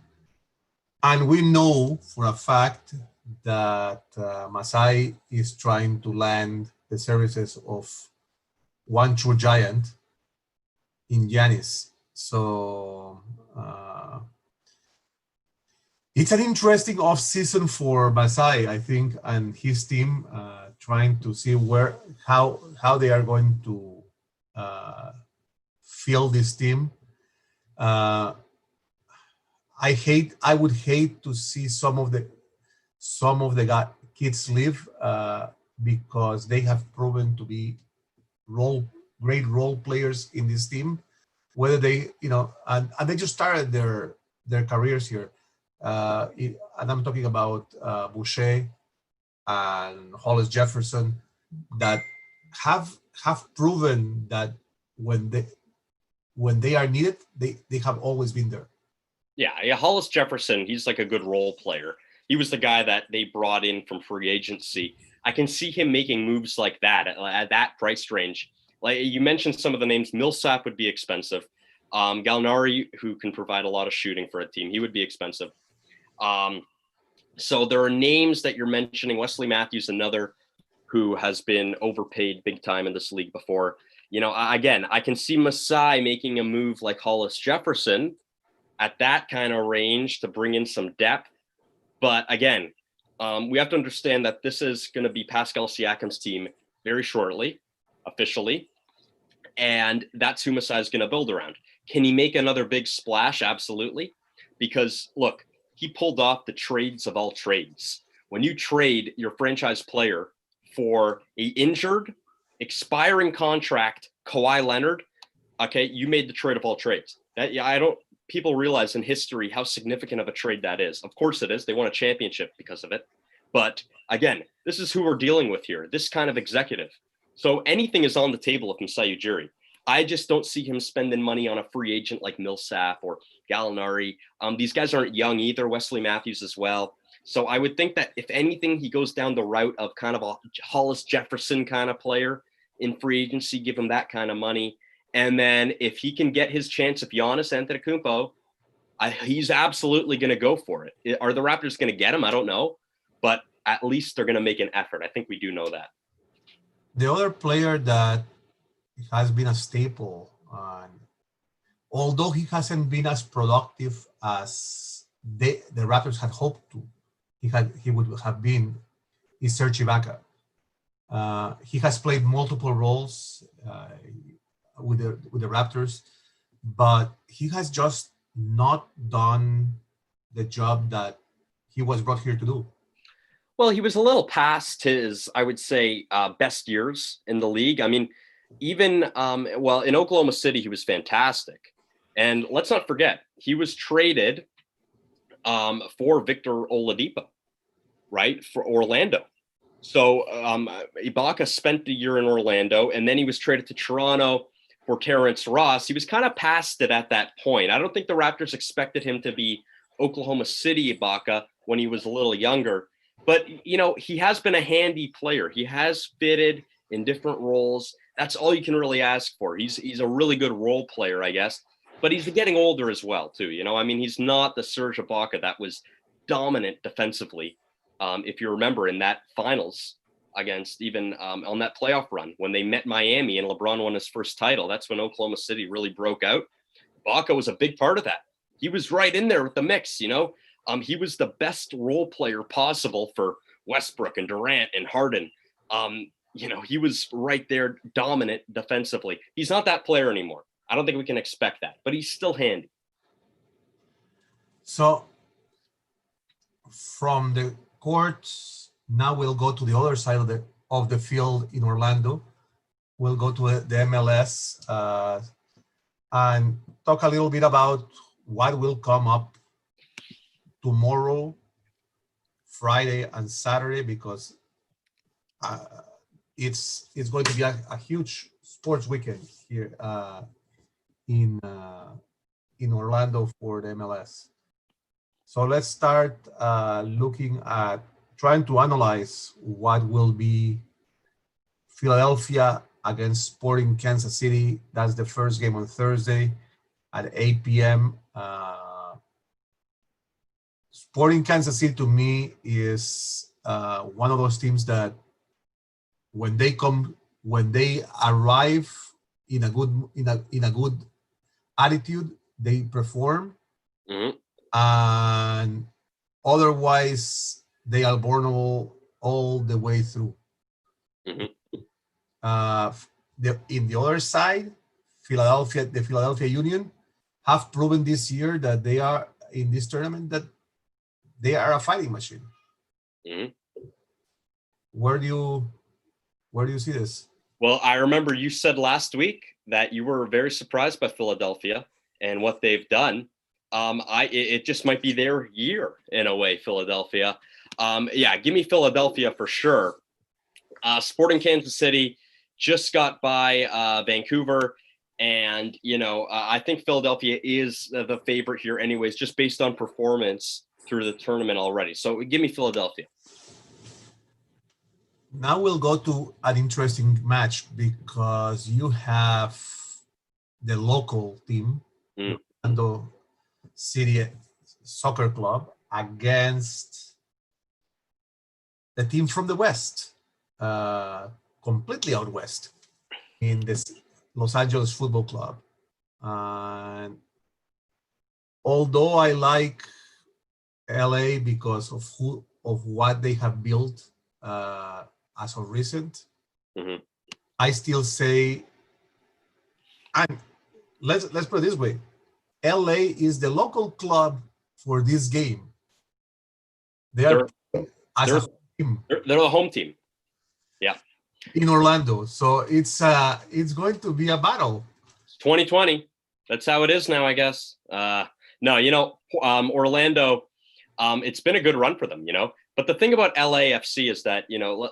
And we know for a fact that Masai is trying to land the services of one true giant in Giannis. So it's an interesting off-season for Masai, I think, and his team, trying to see how they are going to fill this team. I would hate to see some of the kids leave because they have proven to be great role players in this team. Whether they, and they just started their careers here. and I'm talking about Boucher and Hollis Jefferson, that have proven that when they are needed, they have always been there. Yeah, Hollis Jefferson, he's like a good role player. He was the guy that they brought in from free agency. I can see him making moves like that at that price range. Like you mentioned, some of the names. Millsap would be expensive. Gallinari, who can provide a lot of shooting for a team, he would be expensive. So there are names that you're mentioning. Wesley Matthews, another who has been overpaid big time in this league before. You know, again, I can see Masai making a move like Hollis Jefferson at that kind of range to bring in some depth. But again, we have to understand that this is going to be Pascal Siakam's team very shortly, officially. And that's who Masai is going to build around. Can he make another big splash? Absolutely. Because look, he pulled off the trades of all trades. When you trade your franchise player for a injured, expiring contract, Kawhi Leonard, okay, you made the trade of all trades. That, yeah, people realize in history how significant of a trade that is. Of course it is. They won a championship because of it. But again, this is who we're dealing with here, this kind of executive. So anything is on the table with Masai Ujiri. I just don't see him spending money on a free agent like Millsap or Gallinari. These guys aren't young either, Wesley Matthews as well. So I would think that if anything, he goes down the route of kind of a Hollis Jefferson kind of player in free agency, give him that kind of money. And then if he can get his chance of Giannis Antetokounmpo, he's absolutely going to go for it. Are the Raptors going to get him? I don't know. But at least they're going to make an effort. I think we do know that. The other player that has been a staple, although he hasn't been as productive as the Raptors had hoped to, he would have been, is Serge Ibaka. He has played multiple roles with the Raptors, but he has just not done the job that he was brought here to do. Well, he was a little past his, I would say, best years in the league. I mean, even, in Oklahoma City, he was fantastic. And let's not forget, he was traded for Victor Oladipo, right, for Orlando. So Ibaka spent the year in Orlando, and then he was traded to Toronto for Terrence Ross. He was kind of past it at that point. I don't think the Raptors expected him to be Oklahoma City Ibaka when he was a little younger. But, you know, he has been a handy player. He has fitted in different roles. That's all you can really ask for. He's a really good role player, I guess. But he's getting older as well, too. You know, I mean, he's not the Serge Ibaka that was dominant defensively. If you remember in that finals against even on that playoff run when they met Miami and LeBron won his first title, that's when Oklahoma City really broke out. Ibaka was a big part of that. He was right in there with the mix, you know. He was the best role player possible for Westbrook and Durant and Harden. You know, he was right there, dominant defensively. He's not that player anymore. I don't think we can expect that, but he's still handy. So from the courts, now we'll go to the other side of the field in Orlando. We'll go to the MLS and talk a little bit about what will come up tomorrow, Friday and Saturday, because it's going to be a huge sports weekend here in Orlando for the MLS. So let's start looking at trying to analyze what will be Philadelphia against Sporting Kansas City. That's the first game on Thursday at 8 p.m. Sporting Kansas City to me is one of those teams that when they arrive in a good attitude, they perform. Mm-hmm. And otherwise they are vulnerable all the way through. Mm-hmm. In the other side, the Philadelphia Union have proven this year that they are in this tournament that they are a fighting machine. Mm-hmm. Where do you see this? Well, I remember you said last week that you were very surprised by Philadelphia and what they've done. It just might be their year in a way, Philadelphia. Yeah, give me Philadelphia for sure. Sporting Kansas City just got by Vancouver. And, I think Philadelphia is the favorite here anyways, just based on performance through the tournament already. So give me Philadelphia. Now we'll go to an interesting match because you have the local team, Orlando City Soccer Club, against the team from the West, completely out west, in this Los Angeles Football Club. And although I like LA because of what they have built as of recent, I still say, and let's put it this way, LA is the local club for this game. They're a team. They're the home team. Yeah. In Orlando. So it's going to be a battle. 2020. That's how it is now, I guess. No, Orlando, it's been a good run for them, But the thing about LAFC is that,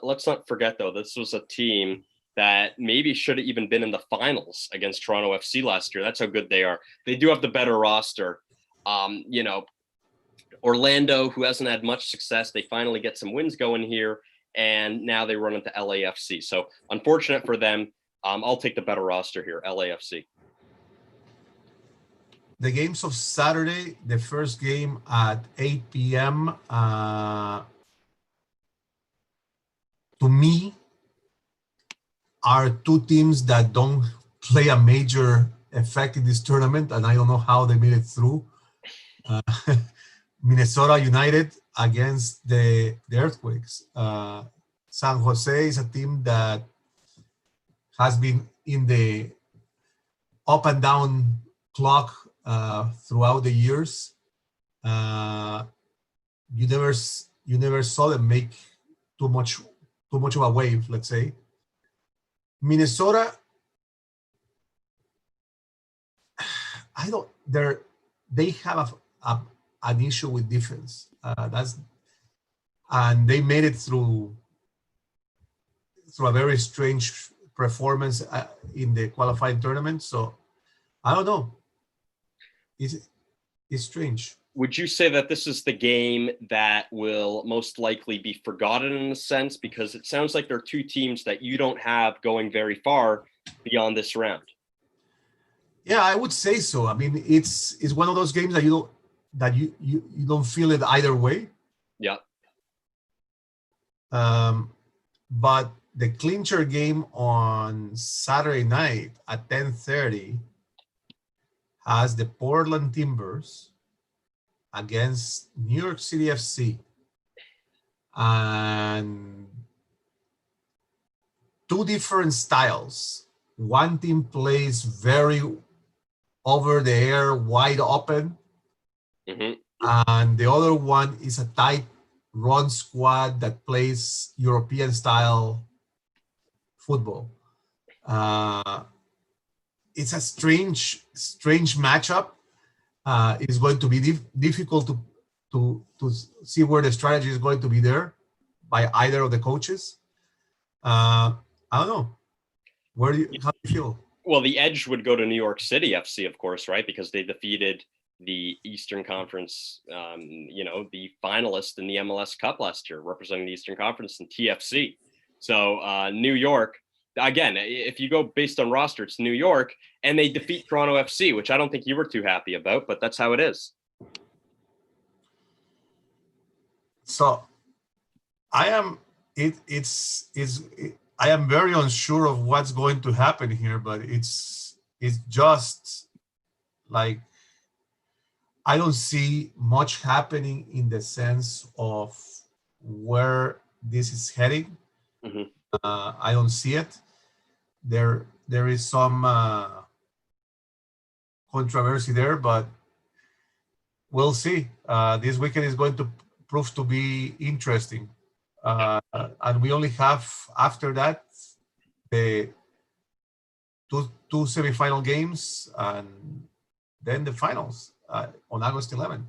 let's not forget, though, this was a team that maybe should have even been in the finals against Toronto FC last year. That's how good they are. They do have the better roster. Orlando, who hasn't had much success, they finally get some wins going here, and now they run into LAFC. So unfortunate for them. I'll take the better roster here, LAFC. The games of Saturday, the first game at 8 p.m. To me, are two teams that don't play a major effect in this tournament, and I don't know how they made it through. Minnesota United against the Earthquakes. San Jose is a team that has been in the up and down clock throughout the years. You never saw them make too much of a wave, let's say. Minnesota, they have an issue with defense. And they made it through a very strange performance in the qualifying tournament. So I don't know. It's strange. Would you say that this is the game that will most likely be forgotten in a sense? Because it sounds like there are two teams that you don't have going very far beyond this round. Yeah, I would say so. I mean, it's one of those games that you don't feel it either way. Yeah. But the clincher game on Saturday night at 10:30 has the Portland Timbers against New York City FC. And two different styles. One team plays very over the air, wide open. And the other one is a tight run squad that plays European style football. It's a strange matchup. It's going to be difficult to see where the strategy is going to be there by either of the coaches. I don't know. How do you feel? Well, the edge would go to New York City FC, of course, right? Because they defeated the Eastern Conference, the finalist in the MLS Cup last year, representing the Eastern Conference in TFC. So New York, again, if you go based on roster, it's New York, and they defeat Toronto FC, which I don't think you were too happy about, but that's how it is. So I am very unsure of what's going to happen here, but it's just like I don't see much happening in the sense of where this is heading. I don't see it. There is some controversy there, but we'll see. This weekend is going to prove to be interesting. And we only have, after that, the two semifinal games and then the finals. on August 11th.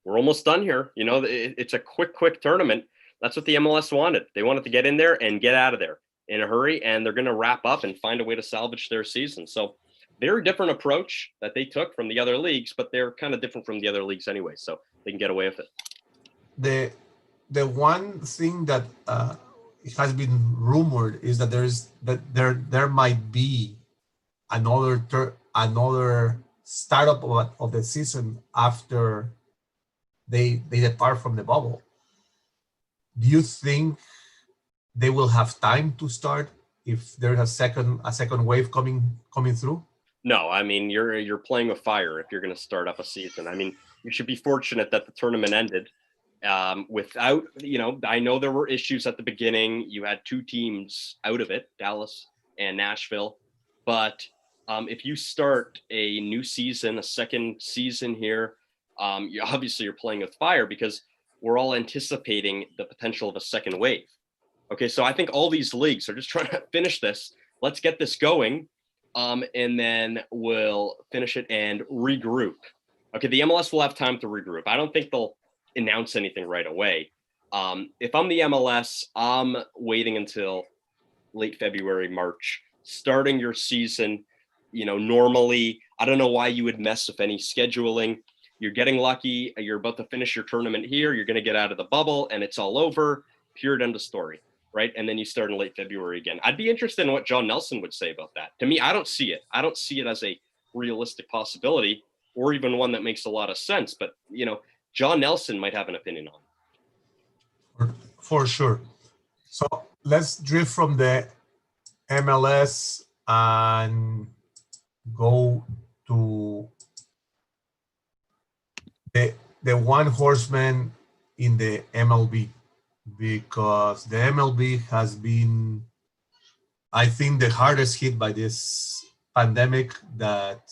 We're almost done here. You know, it's a quick tournament. That's what the MLS wanted. They wanted to get in there and get out of there in a hurry, and they're going to wrap up and find a way to salvage their season. So very different approach that they took from the other leagues, but they're kind of different from the other leagues anyway, so they can get away with it. The one thing that has been rumored is that there might be another startup of the season after they depart from the bubble. Do you think they will have time to start if there's a second wave coming through? No, I mean, you're playing with fire if you're going to start up a season. I mean, you should be fortunate that the tournament ended without, you know, I know there were issues at the beginning. You had two teams out of it, Dallas and Nashville. But if you start a new season, a second season here, you're playing with fire because we're all anticipating the potential of a second wave. Okay, so I think all these leagues are just trying to finish this. Let's get this going, and then we'll finish it and regroup. Okay, the MLS will have time to regroup. I don't think they'll announce anything right away. If I'm the MLS, I'm waiting until late February, March, starting your season. You know, normally, I don't know why you would mess with any scheduling. You're getting lucky. You're about to finish your tournament here. You're going to get out of the bubble and it's all over. Period. End of story. Right. And then you start in late February again. I'd be interested in what John Nelson would say about that. To me, I don't see it. I don't see it as a realistic possibility or even one that makes a lot of sense. But, you know, John Nelson might have an opinion on it. For sure. So let's drift from the MLS and go to the one horseman in the MLB, because the MLB has been, I think, the hardest hit by this pandemic, that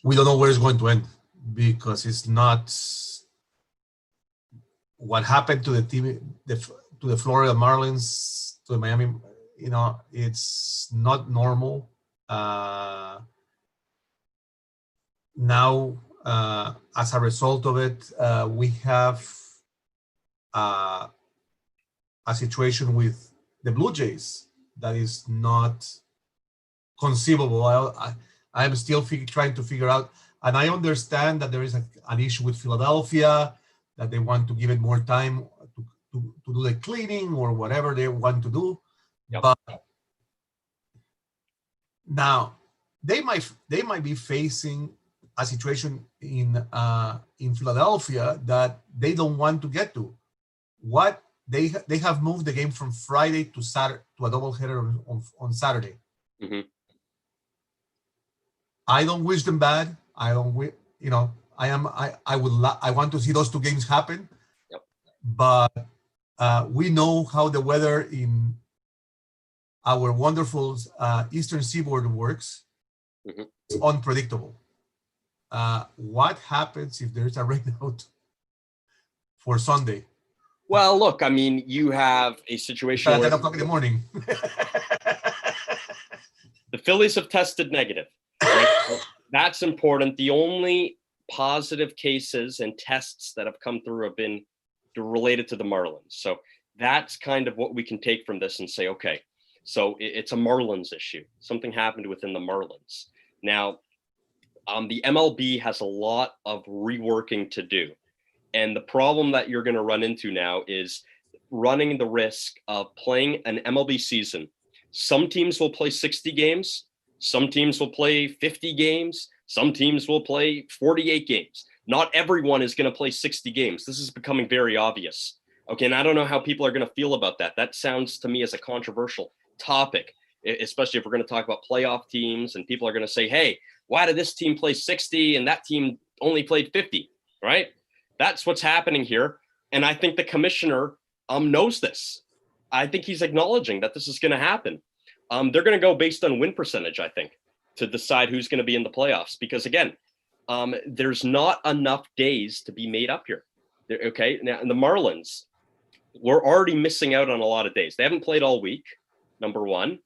we don't know where it's going to end, because it's not what happened to the team, to the Florida Marlins, to the Miami, you know, it's not normal. Now, as a result of it, we have a situation with the Blue Jays that is not conceivable. I am still trying to figure out, and I understand that there is an issue with Philadelphia, that they want to give it more time to do the cleaning or whatever they want to do. Yep. But now they might be facing a situation in Philadelphia that they don't want to get to. What they have moved the game from Friday to Saturday, to a doubleheader on Saturday. Mm-hmm. I don't wish them bad. I don't, you know, I want to see those two games happen. Yep. But we know how the weather in our wonderful Eastern Seaboard works. Mm-hmm. It's unpredictable. What happens if there's a rainout for Sunday? Well, look, I mean, you have a situation at where 10 o'clock in the morning. The Phillies have tested negative. Right? That's important. The only positive cases and tests that have come through have been related to the Marlins. So that's kind of what we can take from this and say, okay, so it's a Marlins issue. Something happened within the Marlins. Now, the MLB has a lot of reworking to do. And the problem that you're going to run into now is running the risk of playing an MLB season. Some teams will play 60 games. Some teams will play 50 games. Some teams will play 48 games. Not everyone is going to play 60 games. This is becoming very obvious. Okay, and I don't know how people are going to feel about that. That sounds to me as a controversial topic, especially if we're going to talk about playoff teams and people are going to say, hey, why did this team play 60 and that team only played 50, right? That's what's happening here. And I think the commissioner knows this. I think he's acknowledging that this is going to happen. They're going to go based on win percentage, I think, to decide who's going to be in the playoffs. Because, again, there's not enough days to be made up here. Okay, now the Marlins, we're already missing out on a lot of days. They haven't played all week, number one.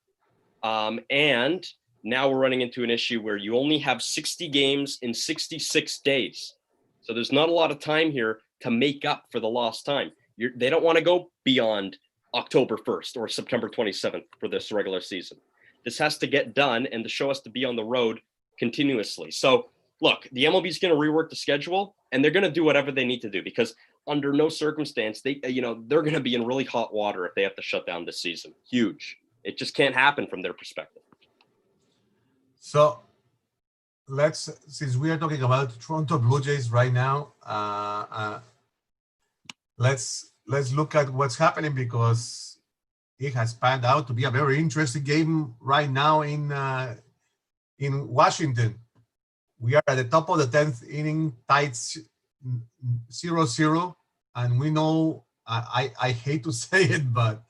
And now we're running into an issue where you only have 60 games in 66 days. So there's not a lot of time here to make up for the lost time. They don't want to go beyond October 1st or September 27th for this regular season. This has to get done, and the show has to be on the road continuously. So look, the MLB is going to rework the schedule, and they're going to do whatever they need to do, because under no circumstance they're going to be in really hot water if they have to shut down this season. Huge. It just can't happen from their perspective. So since we are talking about Toronto Blue Jays right now, let's look at what's happening, because it has panned out to be a very interesting game right now in Washington. We are at the top of the 10th inning, tied 0-0, and we know, I hate to say it, but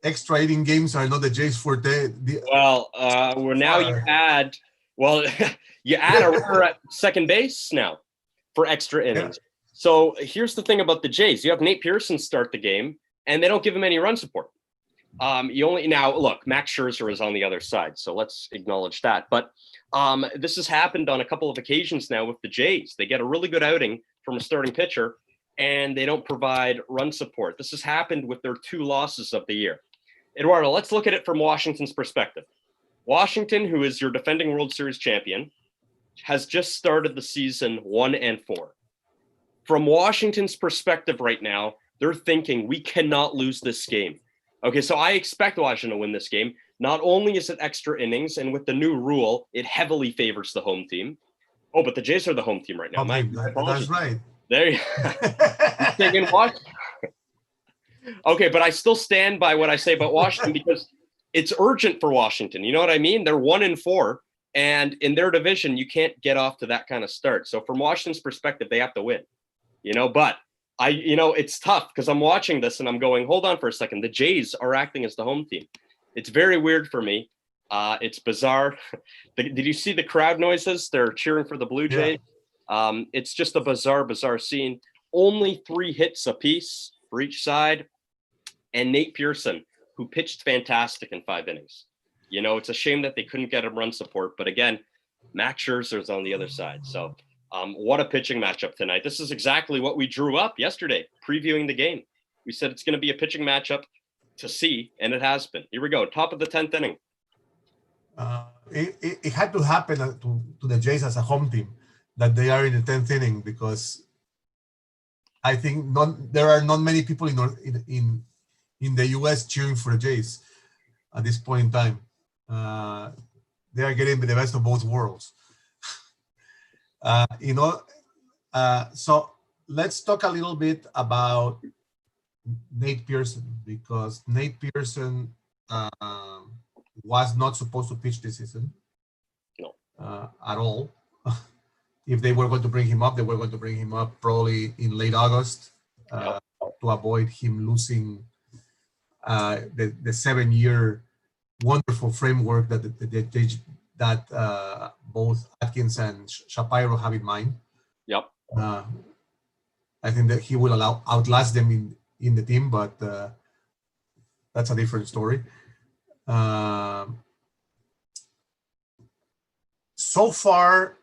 extra inning games are not the Jays' forte. Well, now you add a runner at second base now for extra innings. Yeah. So here's the thing about the Jays: you have Nate Pearson start the game, and they don't give him any run support. Look, Max Scherzer is on the other side, so let's acknowledge that. But this has happened on a couple of occasions now with the Jays. They get a really good outing from a starting pitcher, and they don't provide run support. This has happened with their 2 losses of the year. Eduardo, let's look at it from Washington's perspective. Washington, who is your defending World Series champion, has just started the season 1-4. From Washington's perspective right now, they're thinking, we cannot lose this game. Okay, so I expect Washington to win this game. Not only is it extra innings, and with the new rule, it heavily favors the home team. Oh, but the Jays are the home team right now. Okay, that's right. There you go. Okay, but I still stand by what I say about Washington, because it's urgent for Washington. You know what I mean? They're 1-4, and in their division, you can't get off to that kind of start. So from Washington's perspective, they have to win. But it's tough, because I'm watching this and I'm going, hold on for a second. The Jays are acting as the home team. It's very weird for me. It's bizarre. Did you see the crowd noises? They're cheering for the Blue Jays. Yeah. It's just a bizarre scene. Only 3 hits apiece for each side. And Nate Pearson, who pitched fantastic in 5 innings. It's a shame that they couldn't get him run support. But again, Max Scherzer's on the other side. So what a pitching matchup tonight. This is exactly what we drew up yesterday, previewing the game. We said it's going to be a pitching matchup to see, and it has been. Here we go, top of the 10th inning. It had to happen to the Jays as a home team, that they are in the 10th inning, because I think there are not many people in the U.S. cheering for the Jays at this point in time. They are getting the best of both worlds. So let's talk a little bit about Nate Pearson, because Nate Pearson was not supposed to pitch this season. No. At all. If they were going to bring him up, they were going to bring him up probably in late August to avoid him losing the 7-year wonderful framework that both Atkins and Shapiro have in mind. Yep. I think that he will outlast them in the team, but that's a different story. So far,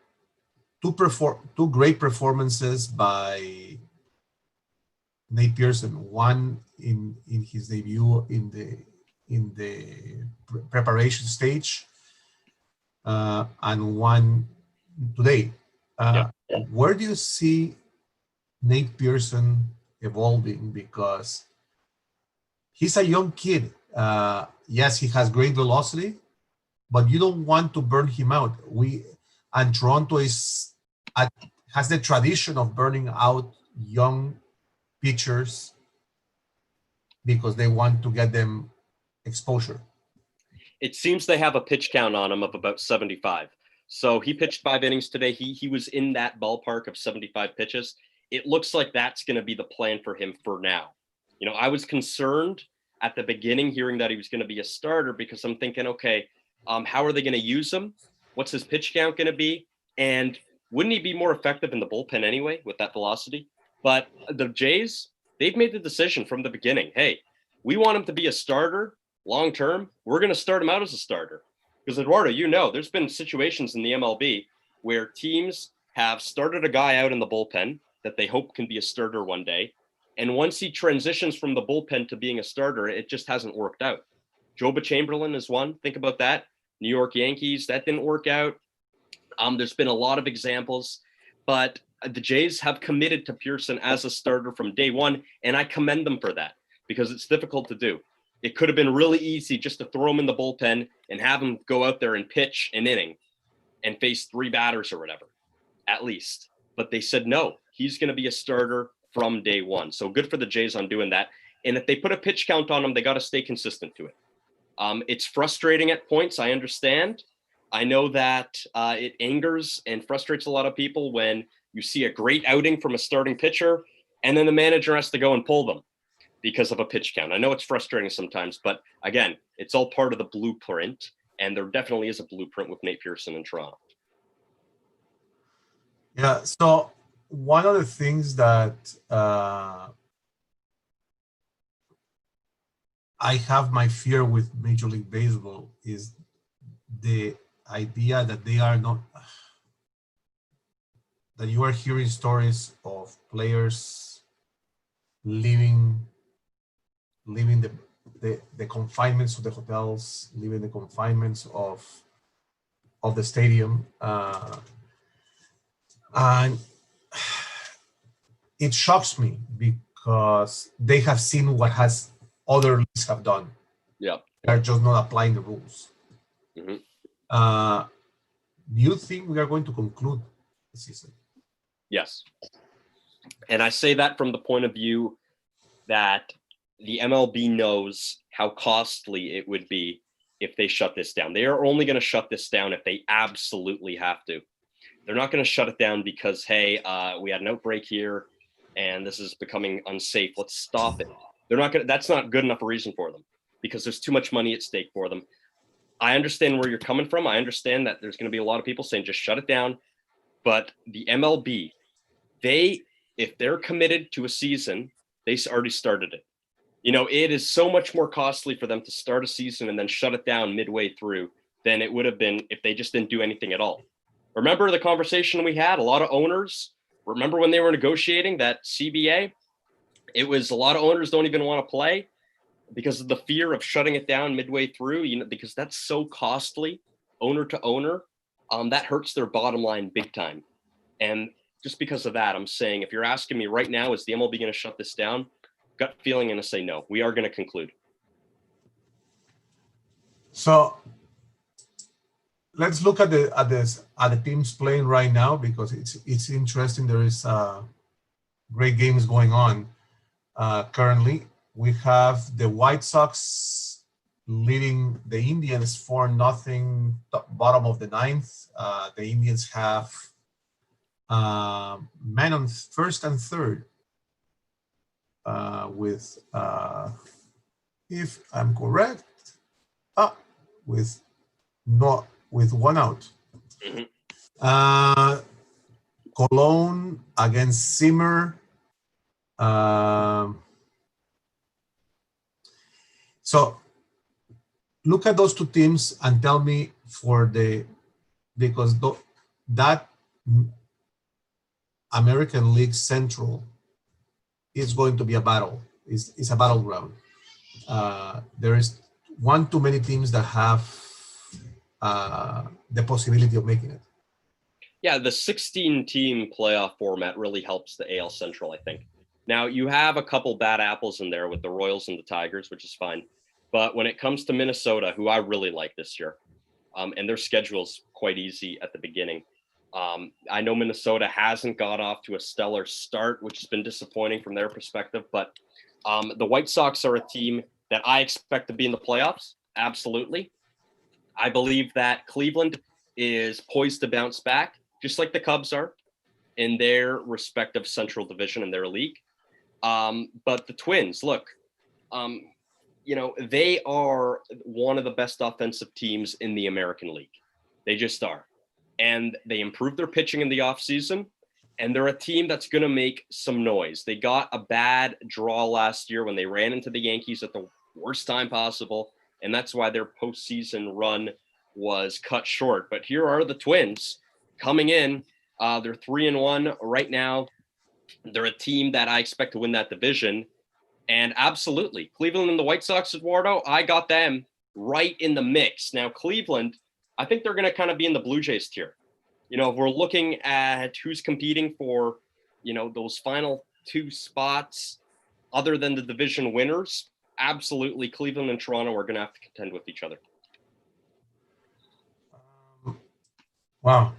two great performances by Nate Pearson. One in his debut in the preparation stage, and one today. Where do you see Nate Pearson evolving? Because he's a young kid. Yes, he has great velocity, but you don't want to burn him out. And Toronto has the tradition of burning out young pitchers because they want to get them exposure. It seems they have a pitch count on him of about 75. So he pitched 5 innings today. He was in that ballpark of 75 pitches. It looks like that's going to be the plan for him for now. I was concerned at the beginning hearing that he was going to be a starter, because I'm thinking, okay, how are they going to use him? What's his pitch count going to be? And wouldn't he be more effective in the bullpen anyway with that velocity? But the Jays, they've made the decision from the beginning. Hey, we want him to be a starter long-term. We're going to start him out as a starter. Because Eduardo, you know, there's been situations in the MLB where teams have started a guy out in the bullpen that they hope can be a starter one day. And once he transitions from the bullpen to being a starter, it just hasn't worked out. Joba Chamberlain is one. Think about that. New York Yankees, that didn't work out. There's been a lot of examples, but the Jays have committed to Pearson as a starter from day one, and I commend them for that because it's difficult to do. It could have been really easy just to throw him in the bullpen and have him go out there and pitch an inning and face 3 batters or whatever, at least. But they said, no, he's going to be a starter from day one. So good for the Jays on doing that. And if they put a pitch count on him, they got to stay consistent to it. It's frustrating at points. I understand. I know that it angers and frustrates a lot of people when you see a great outing from a starting pitcher and then the manager has to go and pull them because of a pitch count. I know it's frustrating sometimes, but again, it's all part of the blueprint. And there definitely is a blueprint with Nate Pearson in Toronto. Yeah. So one of the things that I have my fear with Major League Baseball is the idea that they are not, that you are hearing stories of players leaving the confinements of the hotels, leaving the confinements of the stadium, and it shocks me because they have seen what has other leagues have done. Yeah, they're just not applying the rules. Mm-hmm. Do you think we are going to conclude the season? Yes. And I say that from the point of view that the MLB knows how costly it would be if they shut this down. They are only going to shut this down if they absolutely have to. They're not going to shut it down because, hey, we had an outbreak here and this is becoming unsafe. Let's stop it. They're not going to, that's not good enough a reason for them because there's too much money at stake for them. I understand where you're coming from. I understand that there's going to be a lot of people saying just shut it down. But the MLB, if they're committed to a season, they already started it. You know, it is so much more costly for them to start a season and then shut it down midway through than it would have been if they just didn't do anything at all. Remember the conversation we had? A lot of owners, remember when they were negotiating that CBA? It was a lot of owners don't even want to play because of the fear of shutting it down midway through, you know, because that's so costly, owner to owner. That hurts their bottom line big time. And just because of that, I'm saying, if you're asking me right now, is the MLB going to shut this down? Gut feeling going to say no. We are going to conclude. So let's look at the teams playing right now because it's interesting. There is great games going on currently. We have the White Sox leading the Indians 4-0, bottom of the ninth. The Indians have man on first and third with, if I'm correct, with 1 out. Mm-hmm. Colon against Zimmer. So look at those two teams and tell me because that American League Central is going to be a battle. It's a battleground. There is one too many teams that have the possibility of making it. Yeah, the 16-team playoff format really helps the AL Central, I think. Now, you have a couple bad apples in there with the Royals and the Tigers, which is fine. But when it comes to Minnesota, who I really like this year, and their schedule's quite easy at the beginning. I know Minnesota hasn't got off to a stellar start, which has been disappointing from their perspective. But the White Sox are a team that I expect to be in the playoffs. Absolutely. I believe that Cleveland is poised to bounce back, just like the Cubs are in their respective Central Division in their league. But the Twins, look, you know, they are one of the best offensive teams in the American League. They just are. And they improved their pitching in the offseason, and they're a team that's going to make some noise. They got a bad draw last year when they ran into the Yankees at the worst time possible, and that's why their postseason run was cut short. But here are the Twins coming in. They're 3-1 right now. They're a team that I expect to win that division. And absolutely, Cleveland and the White Sox, Eduardo, I got them right in the mix. Now, Cleveland, I think they're going to kind of be in the Blue Jays tier. You know, if we're looking at who's competing for, you know, those final two spots, other than the division winners, absolutely, Cleveland and Toronto are going to have to contend with each other. Wow.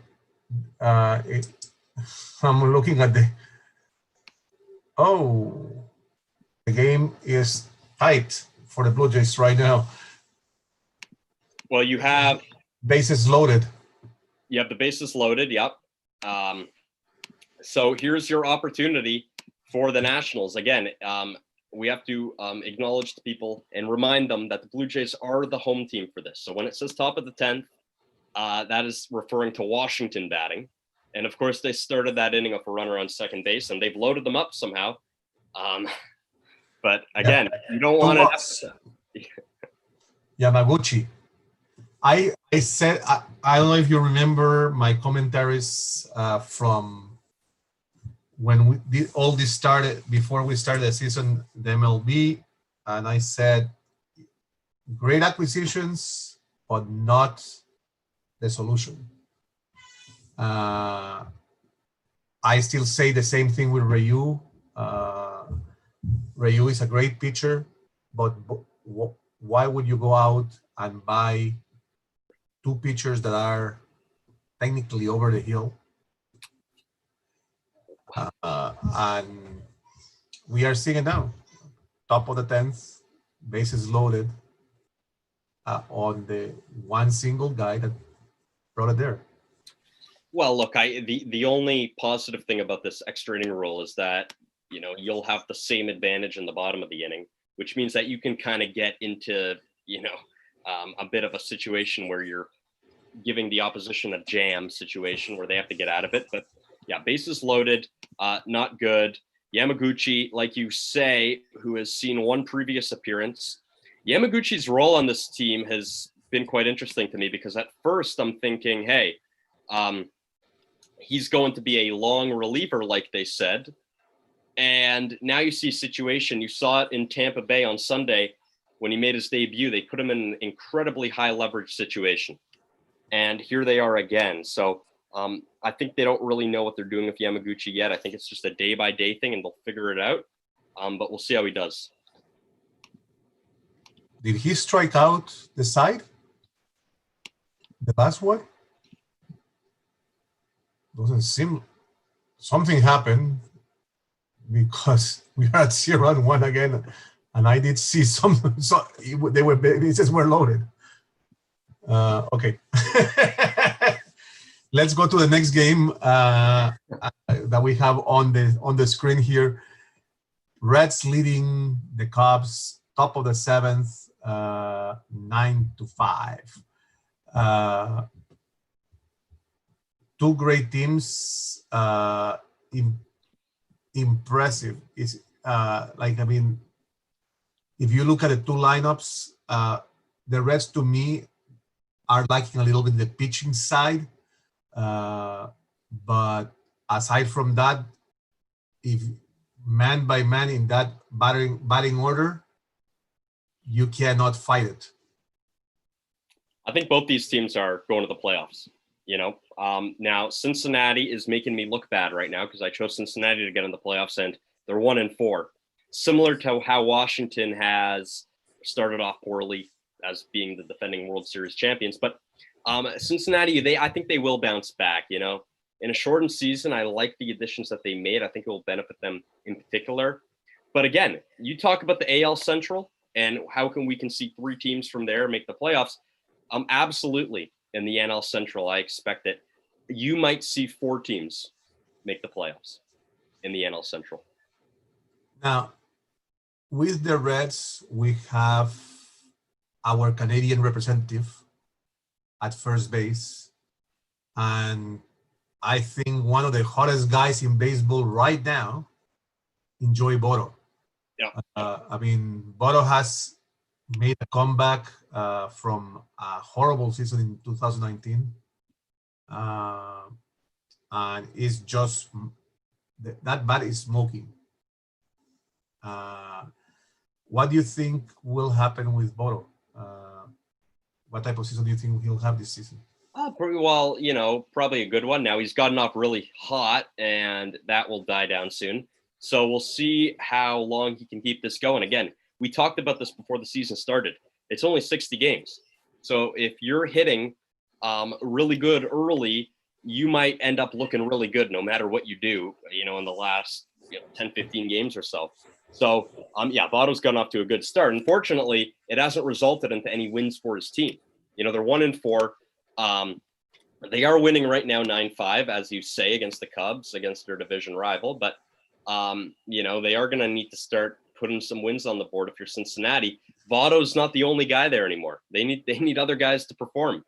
I'm looking at the game is tight for the Blue Jays right now. Well, you have bases loaded. You have the bases loaded. Yep. So here's your opportunity for the Nationals. Again, we have to acknowledge the people and remind them that the Blue Jays are the home team for this. So when it says top of the 10th, that is referring to Washington batting. And of course, they started that inning with a runner on second base, and they've loaded them up somehow. But again, you don't want to. Yamaguchi. I said, I don't know if you remember my commentaries from when we did all this started, before we started the season, the MLB, and I said, great acquisitions, but not the solution. I still say the same thing with Ryu. Ryu is a great pitcher, but why would you go out and buy two pitchers that are technically over the hill? And we are seeing it now. Top of the 10th, bases loaded on the one single guy that brought it there. Well, look, the only positive thing about this extra inning rule is that, you know, you'll have the same advantage in the bottom of the inning, which means that you can kind of get into, you know, a bit of a situation where you're giving the opposition a jam situation where they have to get out of it. But yeah, bases loaded, not good. Yamaguchi, like you say, who has seen one previous appearance. Yamaguchi's role on this team has been quite interesting to me, because at first I'm thinking, hey, he's going to be a long reliever, like they said. And now you see a situation, you saw it in Tampa Bay on Sunday when he made his debut. They put him in an incredibly high leverage situation. And here they are again. So I think they don't really know what they're doing with Yamaguchi yet. I think it's just a day-by-day thing, and they'll figure it out. But we'll see how he does. Did he strike out the side? The last one? Doesn't seem. Something happened, because we are at 0-1 again, and I did see some. So bases were loaded. Okay. Let's go to the next game that we have on the screen here. Reds leading the Cubs, top of the 7th, 9-5. Two great teams. Impressive. It's like, I mean, if you look at the two lineups, the Reds to me are lacking a little bit the pitching side. But aside from that, if man by man in that batting order, you cannot fight it. I think both these teams are going to the playoffs. You know, now Cincinnati is making me look bad right now, because I chose Cincinnati to get in the playoffs, and they're 1-4. Similar to how Washington has started off poorly as being the defending World Series champions. But Cincinnati, I think they will bounce back. You know, in a shortened season, I like the additions that they made. I think it will benefit them in particular. But again, you talk about the AL Central and how we can see three teams from there make the playoffs. Absolutely. In the NL Central, I expect that you might see four teams make the playoffs in the NL Central. Now, with the Reds, we have our Canadian representative at first base. And I think one of the hottest guys in baseball right now, Joey Votto. Yeah. I mean, Votto has made a comeback from a horrible season in 2019, and is just that bat is smoking. What do you think will happen with Bodo? What type of season do you think he'll have this season? Pretty well, probably a good one. Now he's gotten off really hot, and that will die down soon. So we'll see how long he can keep this going. Again, we talked about this before the season started. It's only 60 games. So if you're hitting really good early, you might end up looking really good no matter what you do, in the last 10, 15 games or so. So, Votto's gotten off to a good start. Unfortunately, it hasn't resulted into any wins for his team. They're 1-4. They are winning right now 9-5, as you say, against the Cubs, against their division rival. But, they are going to need to start putting some wins on the board if you're Cincinnati. Votto's not the only guy there anymore. They need other guys to perform,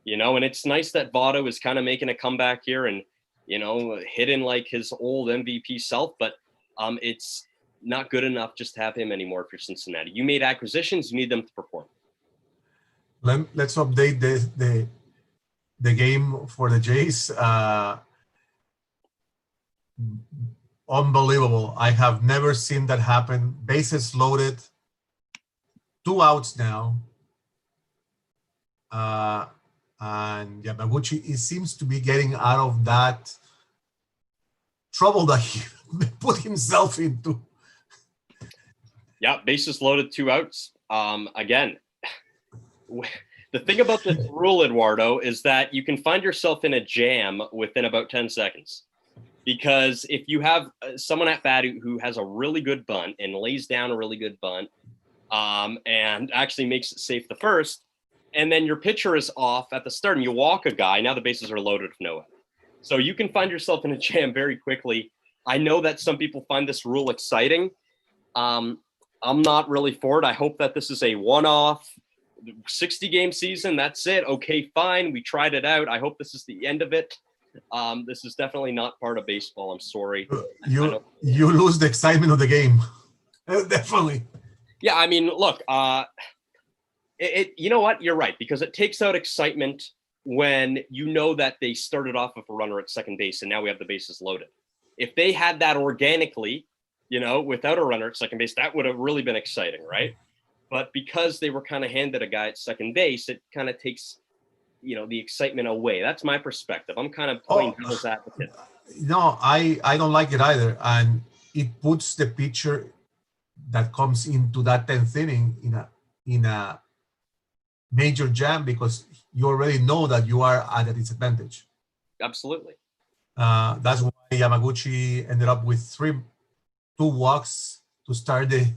and it's nice that Votto is kind of making a comeback here and, hitting like his old MVP self. But it's not good enough just to have him anymore if you're Cincinnati. You made acquisitions, you need them to perform. Let's update the game for the Jays. Unbelievable. I have never seen that happen. Bases loaded, 2 outs now. And Yamaguchi, it seems to be getting out of that trouble that he put himself into. Yeah, bases loaded, 2 outs. Again, the thing about this rule, Eduardo, is that you can find yourself in a jam within about 10 seconds. Because if you have someone at bat who has a really good bunt and lays down a really good bunt and actually makes it safe the first, and then your pitcher is off at the start and you walk a guy, now the bases are loaded with no out. So you can find yourself in a jam very quickly. I know that some people find this rule exciting. I'm not really for it. I hope that this is a one-off 60-game season. That's it. Okay, fine. We tried it out. I hope this is the end of it. This is definitely not part of baseball. I'm sorry. You lose the excitement of the game. Definitely. Yeah, I mean, look, you know what? You're right, because it takes out excitement when you know that they started off with a runner at second base and now we have the bases loaded. If they had that organically, without a runner at second base, that would have really been exciting, right? But because they were kind of handed a guy at second base, it kind of takes, the excitement away. That's my perspective. I'm kind of playing devil's advocate. No, I don't like it either. And it puts the pitcher that comes into that 10th inning in a major jam because you already know that you are at a disadvantage. Absolutely. That's why Yamaguchi ended up with 2 walks to start the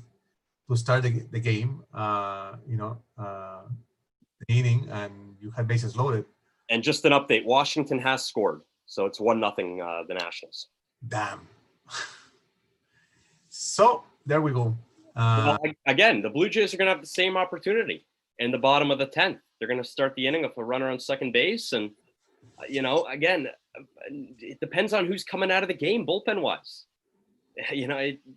game, the inning, and you had bases loaded. And just an update, Washington has scored, so it's 1-0 the Nationals. Damn. So there we go. Well, again, the Blue Jays are going to have the same opportunity in the bottom of the 10th. They're going to start the inning with a runner on second base, and again, it depends on who's coming out of the game bullpen-wise.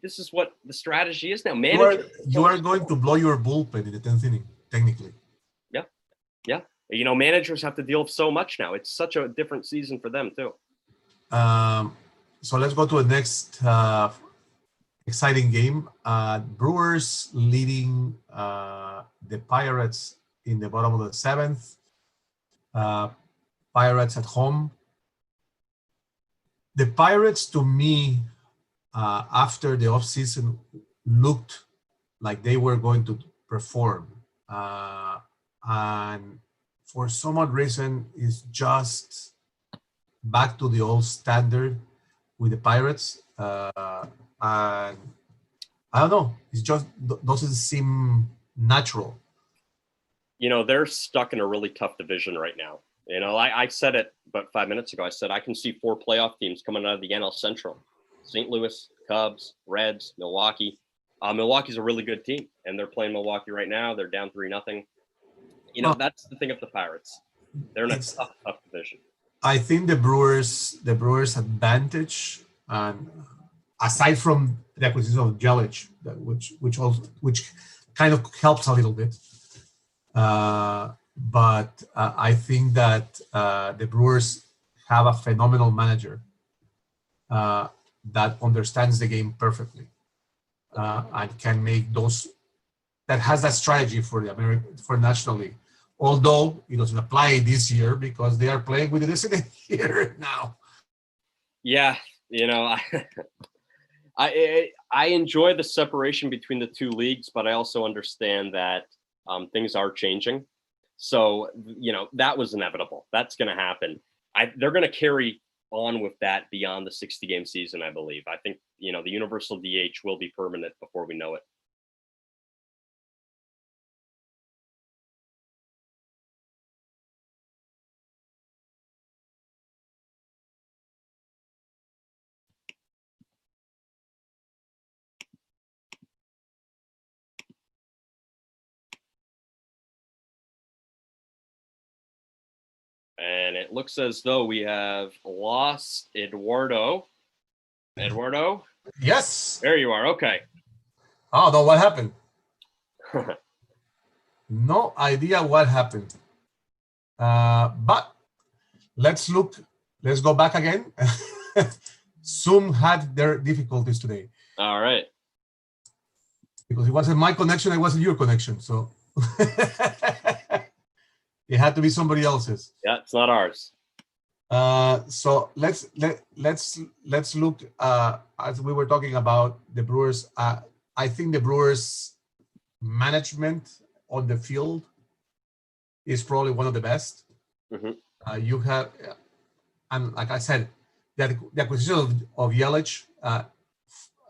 This is what the strategy is now. You are going to blow your bullpen in the 10th inning, technically. Yeah. Managers have to deal with so much now. It's such a different season for them, too. So let's go to the next exciting game. Brewers leading the Pirates in the bottom of the 7th. Pirates at home. The Pirates, to me, after the offseason, looked like they were going to perform. And for some odd reason, it's just back to the old standard with the Pirates. And I don't know, it's just doesn't seem natural. They're stuck in a really tough division right now. I said it about 5 minutes ago. I said I can see 4 playoff teams coming out of the NL Central. St. Louis, Cubs, Reds, Milwaukee. Milwaukee's a really good team, and they're playing Milwaukee right now. They're down 3-0. That's the thing of the Pirates. They're in a tough division. I think the Brewers' advantage, and aside from the acquisition of Yelich, which kind of helps a little bit. But I think that the Brewers have a phenomenal manager that understands the game perfectly and can make those, that has that strategy for the for National League. Although it doesn't apply this year because they are playing with the designated hitter now. Yeah, you know, I enjoy the separation between the two leagues, but I also understand that things are changing. So, you know, that was inevitable. That's going to happen. They're going to carry on with that beyond the 60-game season, I believe. I think, you know, the universal DH will be permanent before we know it. And it looks as though we have lost Eduardo. Eduardo? Yes. There you are. Okay. Oh, no, what happened? No idea what happened. But let's go back again. Zoom had their difficulties today. All right. Because it wasn't my connection, it wasn't your connection. So it had to be somebody else's. Yeah, it's not ours. So let's look as we were talking about the Brewers. I think the Brewers management on the field is probably one of the best. Mm-hmm. You have, and like I said, the acquisition of Yelich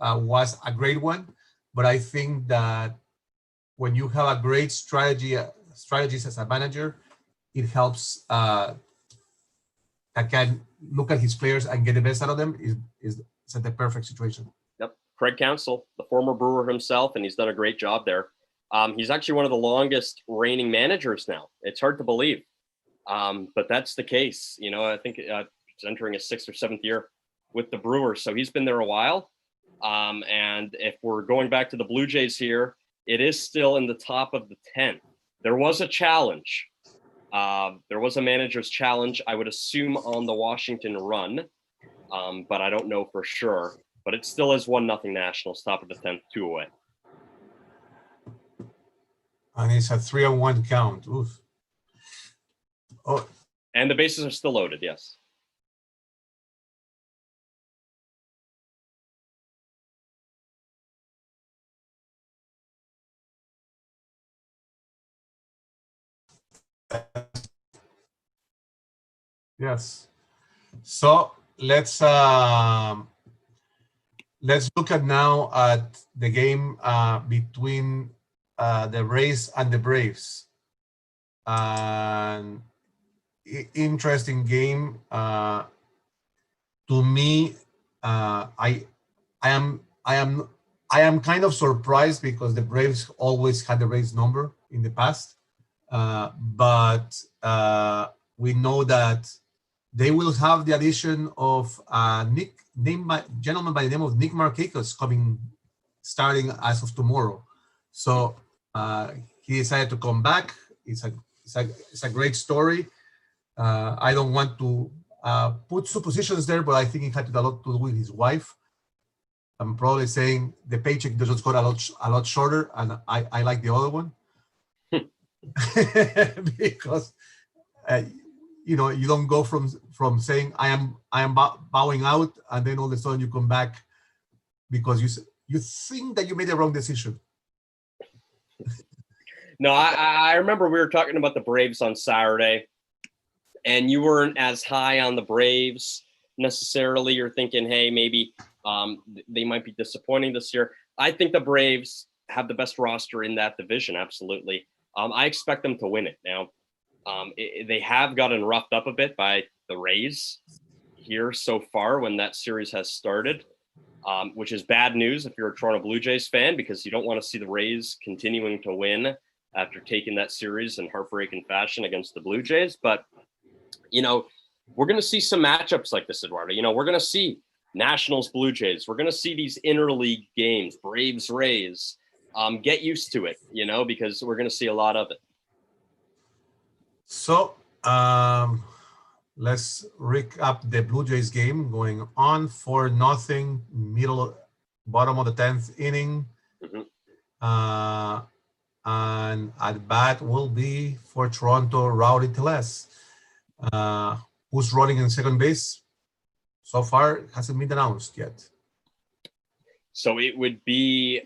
was a great one, but I think that when you have a great strategies as a manager, it helps. That can look at his players and get the best out of them is at the perfect situation. Yep. Craig Counsell, the former Brewer himself, and he's done a great job there. He's actually one of the longest reigning managers now. It's hard to believe, but that's the case. You know, I think he's entering his 6th or 7th year with the Brewers, so he's been there a while. And if we're going back to the Blue Jays here, it is still in the top of the 10th. There was a challenge. There was a manager's challenge, I would assume, on the Washington run, but I don't know for sure. But it still is 1-0 Nationals, top of the 10th, 2 away. And it's a 3-1 count. Oof. Oh. And the bases are still loaded, yes. Yes. So let's look at now at the game between the Rays and the Braves. Interesting game. To me, I am kind of surprised because the Braves always had the Rays number in the past, but we know that they will have the addition of gentleman by the name of Nick Markakis starting as of tomorrow. So he decided to come back. It's a great story. I don't want to put suppositions there, but I think it had a lot to do with his wife. I'm probably saying the paycheck just got a lot shorter, and I like the other one because you know, you don't go from saying I am bowing out, and then all of a sudden you come back because you think that you made the wrong decision. No, I remember we were talking about the Braves on Saturday, and you weren't as high on the Braves necessarily. You're thinking, hey, maybe they might be disappointing this year. I think the Braves have the best roster in that division, absolutely. I expect them to win it. Now, they have gotten roughed up a bit by the Rays here so far when that series has started, which is bad news if you're a Toronto Blue Jays fan, because you don't want to see the Rays continuing to win after taking that series in heartbreaking fashion against the Blue Jays. But, you know, we're going to see some matchups like this, Eduardo. You know, we're going to see Nationals Blue Jays. We're going to see these interleague games, Braves Rays. get used to it, because we're going to see a lot of it. So let's recap the Blue Jays game going on 4-0, bottom of the 10th inning. And at bat will be for Toronto, Rowdy Teles, who's running in second base. So far, hasn't been announced yet. So it would be,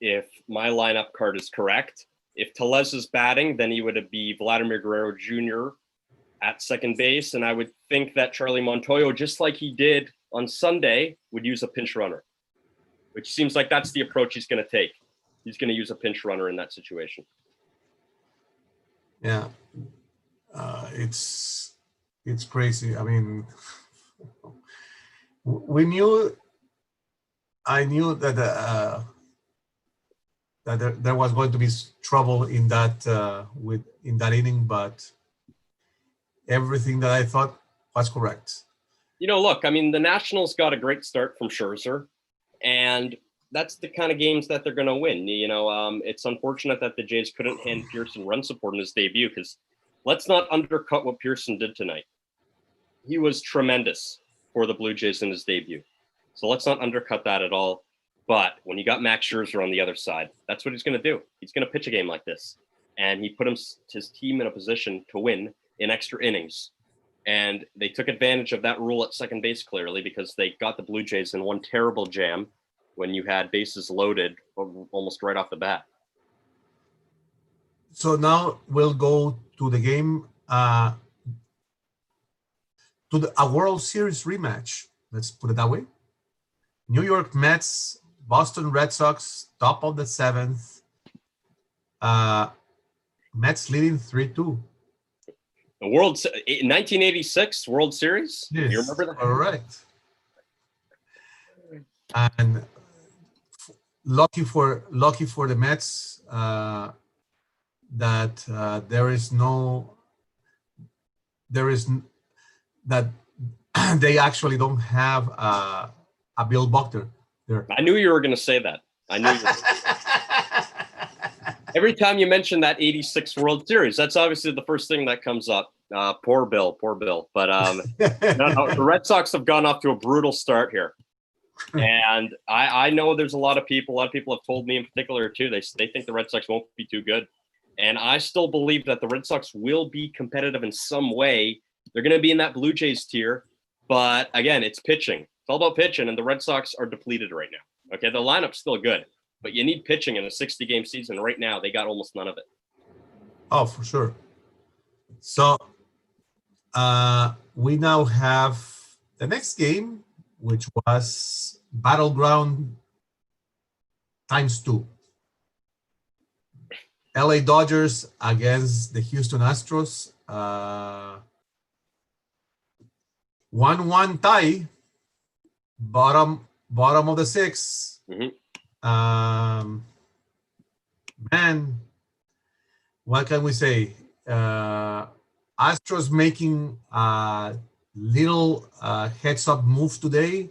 if my lineup card is correct, if Teles is batting, then he would be Vladimir Guerrero Jr. at second base. And I would think that Charlie Montoyo, just like he did on Sunday, would use a pinch runner, which seems like that's the approach he's going to take. He's going to use a pinch runner in that situation. Yeah. It's crazy. I mean, I knew that there was going to be trouble in that in that inning, but everything that I thought was correct. Look, I mean, the Nationals got a great start from Scherzer, and that's the kind of games that they're going to win. It's unfortunate that the Jays couldn't hand Pearson run support in his debut, because let's not undercut what Pearson did tonight. He was tremendous for the Blue Jays in his debut. So let's not undercut that at all. But when you got Max Scherzer on the other side, that's what he's going to do. He's going to pitch a game like this. And he put his team in a position to win in extra innings. And they took advantage of that rule at second base, clearly, because they got the Blue Jays in one terrible jam when you had bases loaded almost right off the bat. So now we'll go to the game, to a World Series rematch. Let's put it that way. New York Mets, Boston Red Sox, top of the 7th. Mets leading 3-2. The 1986 World Series? Yes, You remember that? Correct. And lucky for the Mets that that they actually don't have a Bill Buckner there. I knew you were going to say that. I knew you were. Every time you mention that 86 World Series, that's obviously the first thing that comes up. Poor Bill. But no, the Red Sox have gone off to a brutal start here. And I know there's a lot of people have told me in particular too, they think the Red Sox won't be too good. And I still believe that the Red Sox will be competitive in some way. They're going to be in that Blue Jays tier. But again, it's pitching. It's all about pitching, and the Red Sox are depleted right now. Okay, the lineup's still good, but you need pitching in a 60-game season. Right now, they got almost none of it. Oh, for sure. So we now have the next game, which was Battleground ×2. LA Dodgers against the Houston Astros. 1-1 tie, bottom of the 6th. Man, what can we say? Astros making a little heads-up move today.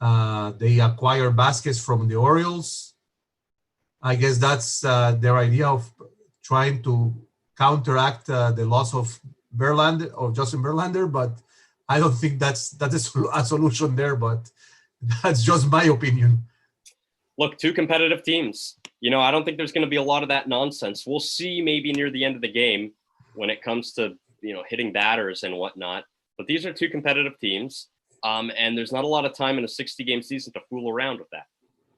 They acquire Vasquez from the Orioles. I guess that's their idea of trying to counteract the loss of Justin Verlander, but I don't think that's a solution there, but that's just my opinion. Look, two competitive teams. I don't think there's going to be a lot of that nonsense. We'll see maybe near the end of the game when it comes to, hitting batters and whatnot. But these are two competitive teams. And there's not a lot of time in a 60-game season to fool around with that,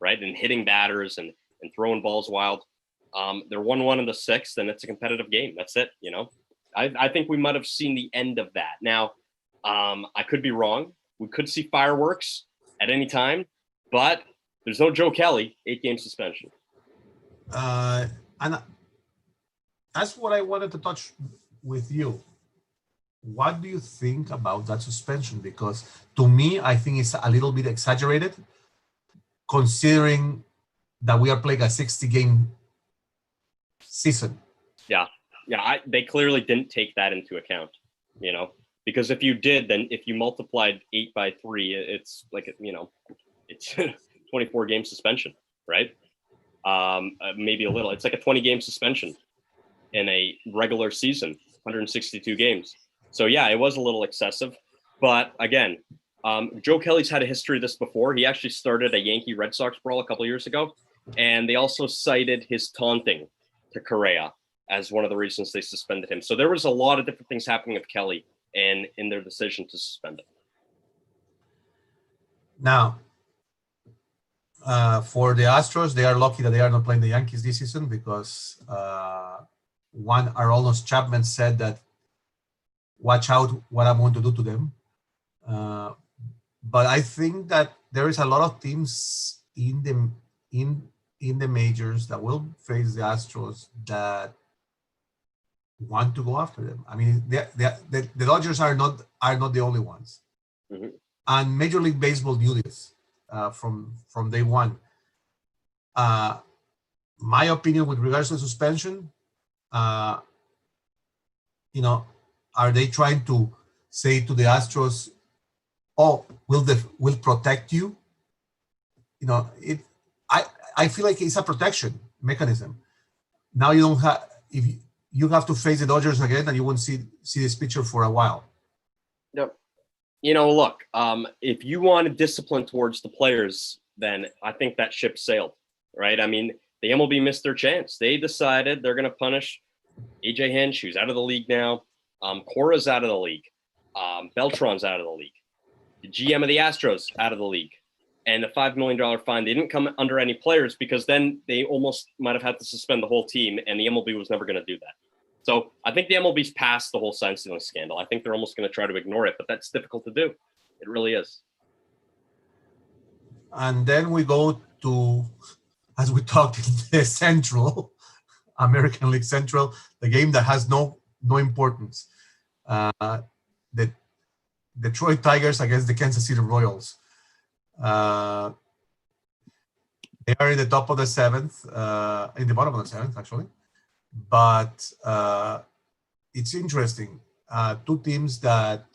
right? And hitting batters and throwing balls wild. They're 1-1 in the 6th, and it's a competitive game. That's it, I think we might have seen the end of that. Now, I could be wrong. We could see fireworks at any time, but there's no Joe Kelly, 8-game suspension. And that's what I wanted to touch with you. What do you think about that suspension? Because to me, I think it's a little bit exaggerated, considering that we are playing a 60-game season. Yeah. They clearly didn't take that into account, because if you did, then if you multiplied 8 by 3, it's like, it's 24-game suspension, right? maybe a little. It's like a 20-game suspension in a regular season, 162 games. So yeah, it was a little excessive. But again, Joe Kelly's had a history of this before. He actually started a Yankee Red Sox brawl a couple years ago, and they also cited his taunting to Correa as one of the reasons they suspended him. So there was a lot of different things happening with Kelly and in their decision to suspend him. Now, for the Astros, they are lucky that they are not playing the Yankees this season because one Aroldis Chapman said that, watch out what I'm going to do to them. But I think that there is a lot of teams in the majors that will face the Astros that want to go after them. I mean, the Dodgers are not the only ones. Mm-hmm. And Major League Baseball knew this from day one. My opinion with regards to suspension, are they trying to say to the Astros, "Oh, we'll protect you"? I feel like it's a protection mechanism. Now you don't have you have to face the Dodgers again, and you won't see this picture for a while. Yep. Look, if you want discipline towards the players, then I think that ship sailed, right? I mean, the MLB missed their chance. They decided they're going to punish AJ Hinch, who's out of the league now. Cora's out of the league. Beltran's out of the league. The GM of the Astros out of the league. And the $5 million fine, they didn't come under any players because then they almost might have had to suspend the whole team, and the MLB was never going to do that. So I think the MLB's past the whole sign stealing scandal. I think they're almost going to try to ignore it, but that's difficult to do. It really is. And then we go to, as we talked in the Central, American League Central, the game that has no importance. The Detroit Tigers against the Kansas City Royals. They are in the top of the seventh, in the bottom of the seventh, actually. But it's interesting. Two teams that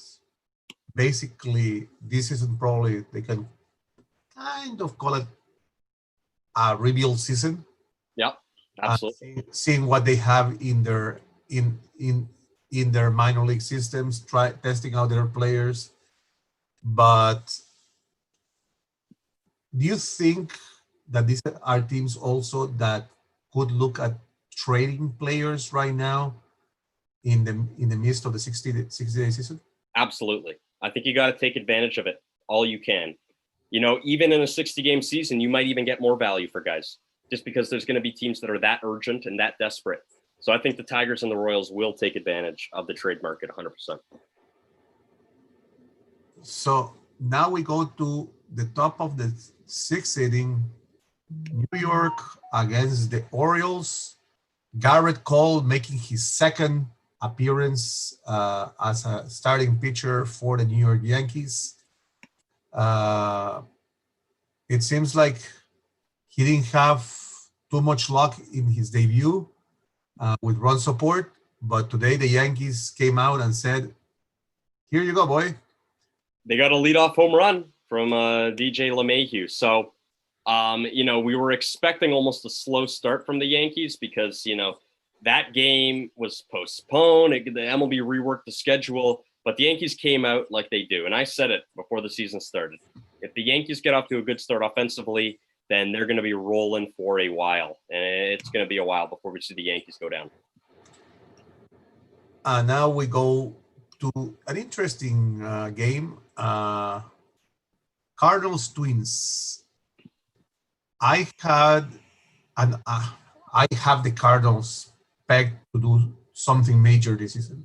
basically this season probably they can kind of call it a rebuild season. Yeah, absolutely. Seeing what they have in their minor league systems, testing out their players. But do you think that these are teams also that could look at trading players right now in the midst of the 60-day season? Absolutely. I think you got to take advantage of it all you can. Even in a 60-game season, you might even get more value for guys just because there's going to be teams that are that urgent and that desperate. So I think the Tigers and the Royals will take advantage of the trade market 100%. So now we go to the top of the sixth inning, New York against the Orioles. Garrett Cole making his second appearance as a starting pitcher for the New York Yankees. It seems like he didn't have too much luck in his debut with run support, but today the Yankees came out and said, "Here you go, boy." They got a leadoff home run from DJ LeMahieu. So, we were expecting almost a slow start from the Yankees because, that game was postponed. The MLB reworked the schedule, but the Yankees came out like they do. And I said it before the season started. If the Yankees get off to a good start offensively, then they're going to be rolling for a while. And it's going to be a while before we see the Yankees go down. Now we go to an interesting game. Cardinals Twins. I have the Cardinals pegged to do something major this season.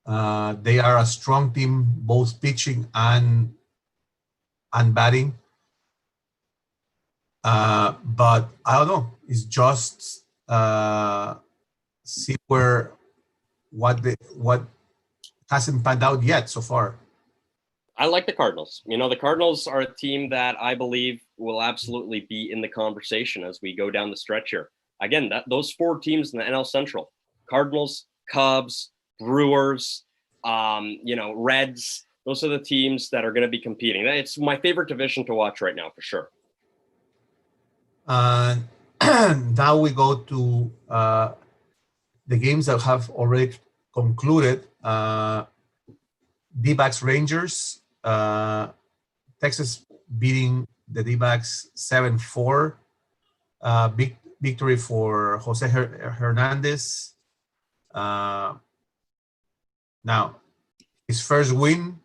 They are a strong team, both pitching and batting. But I don't know. It's just see what hasn't panned out yet so far. I like the Cardinals. The Cardinals are a team that I believe will absolutely be in the conversation as we go down the stretch here. Again, those four teams in the NL Central, Cardinals, Cubs, Brewers, Reds, those are the teams that are going to be competing. It's my favorite division to watch right now for sure. Now we go to the games that have already concluded. D-backs Rangers, Texas beating the D-backs 7-4. Big victory for Jose Hernandez. Now, his first win,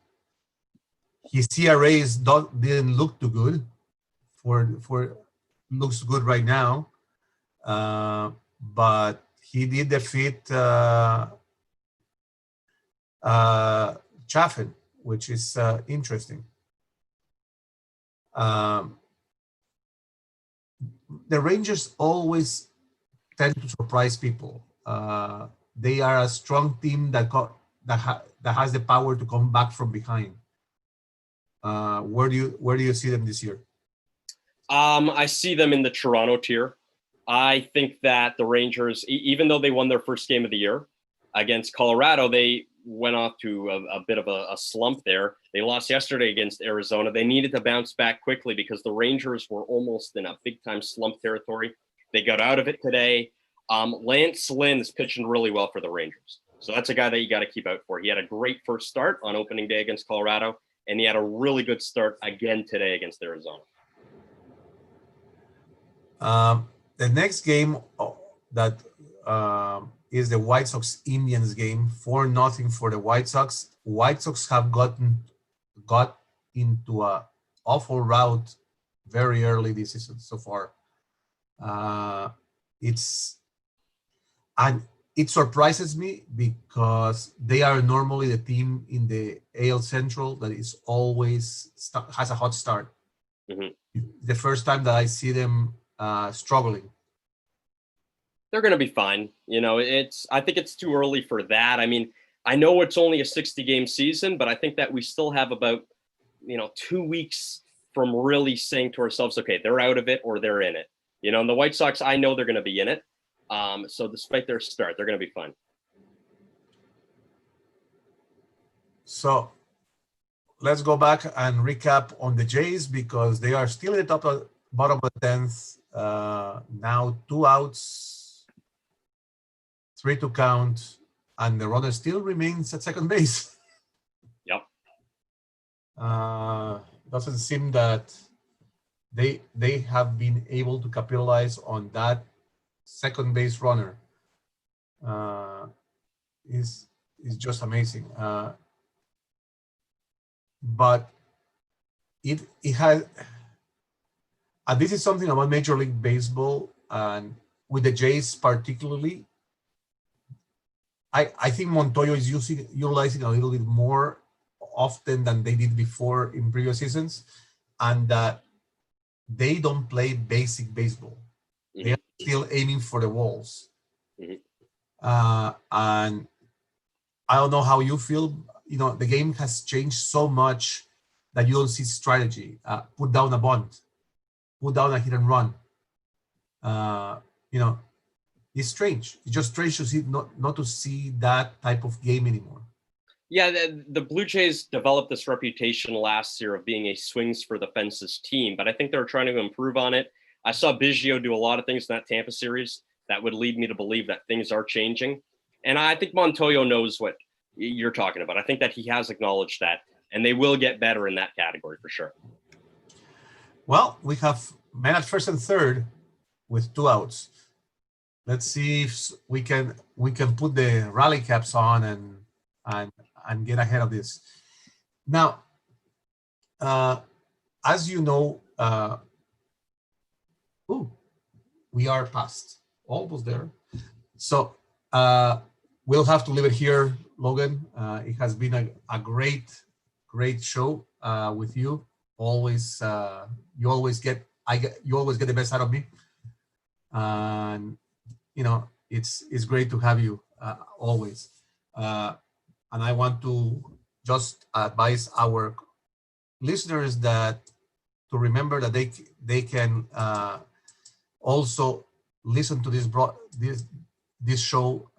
his CRA didn't look too good. Looks good right now, but he did defeat Chaffin, which is interesting. The Rangers always tend to surprise people. They are a strong team that has the power to come back from behind. Where do you see them this year? I see them in the Toronto tier. I think that the Rangers, even though they won their first game of the year against Colorado, they went off to a bit of a slump there. They lost yesterday against Arizona. They needed to bounce back quickly because the Rangers were almost in a big-time slump territory. They got out of it today. Lance Lynn is pitching really well for the Rangers. So that's a guy that you got to keep out for. He had a great first start on opening day against Colorado, and he had a really good start again today against Arizona. The next game that is the White Sox Indians game, 4-0 for the White Sox. White Sox have got into a awful route very early this season so far. It surprises me because they are normally the team in the AL Central that is always has a hot start. Mm-hmm. The first time that I see them struggling. They're going to be fine. You know, I think it's too early for that. I mean, I know it's only a 60-game season, but I think that we still have about, 2 weeks from really saying to ourselves, okay, they're out of it or they're in it. And the White Sox, I know they're going to be in it. So despite their start, they're going to be fine. So let's go back and recap on the Jays because they are still at the bottom of the 10th. Now 2 outs, 3 to count, and the runner still remains at second base. Yep. Doesn't seem that they have been able to capitalize on that second base runner. Is just amazing. But it has. And this is something about Major League Baseball, and with the Jays particularly. I think Montoyo is utilizing a little bit more often than they did before in previous seasons, and that they don't play basic baseball. Mm-hmm. They are still aiming for the walls. Mm-hmm. And I don't know how you feel. The game has changed so much that you don't see strategy. Put down a bunt. Put down a hit and run. It's strange. It's just strange to see not to see that type of game anymore. Yeah, the Blue Jays developed this reputation last year of being a swings for the fences team, but I think they're trying to improve on it. I saw Biggio do a lot of things in that Tampa series that would lead me to believe that things are changing. And I think Montoyo knows what you're talking about. I think that he has acknowledged that, and they will get better in that category for sure. Well, we have men at first and third with 2 outs. Let's see if we can put the rally caps on and get ahead of this. Now, as you know, we are past, almost there. So we'll have to leave it here, Logan. It has been a great show with you. Always, you always get the best out of me, and it's great to have you always. And I want to just advise our listeners to remember that they can also listen to this show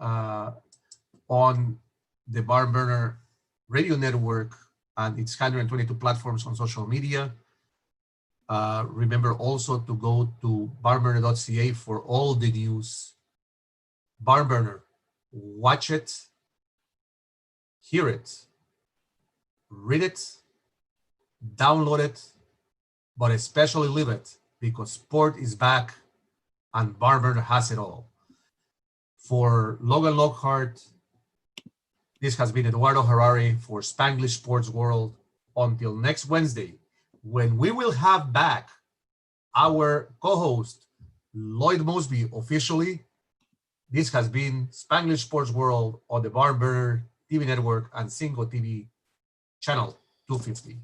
on the BarnBurner Radio Network and its 122 platforms on social media. Remember also to go to BarnBurner.ca for all the news. BarnBurner, watch it, hear it, read it, download it, but especially live it, because sport is back and BarnBurner has it all. For Logan Lockhart, this has been Eduardo Harari for Spanglish Sports World. Until next Wednesday, when we will have back our co-host, Lloyd Mosby, officially. This has been Spanglish Sports World on the BarnBurner TV Network and Zingo TV Channel 250.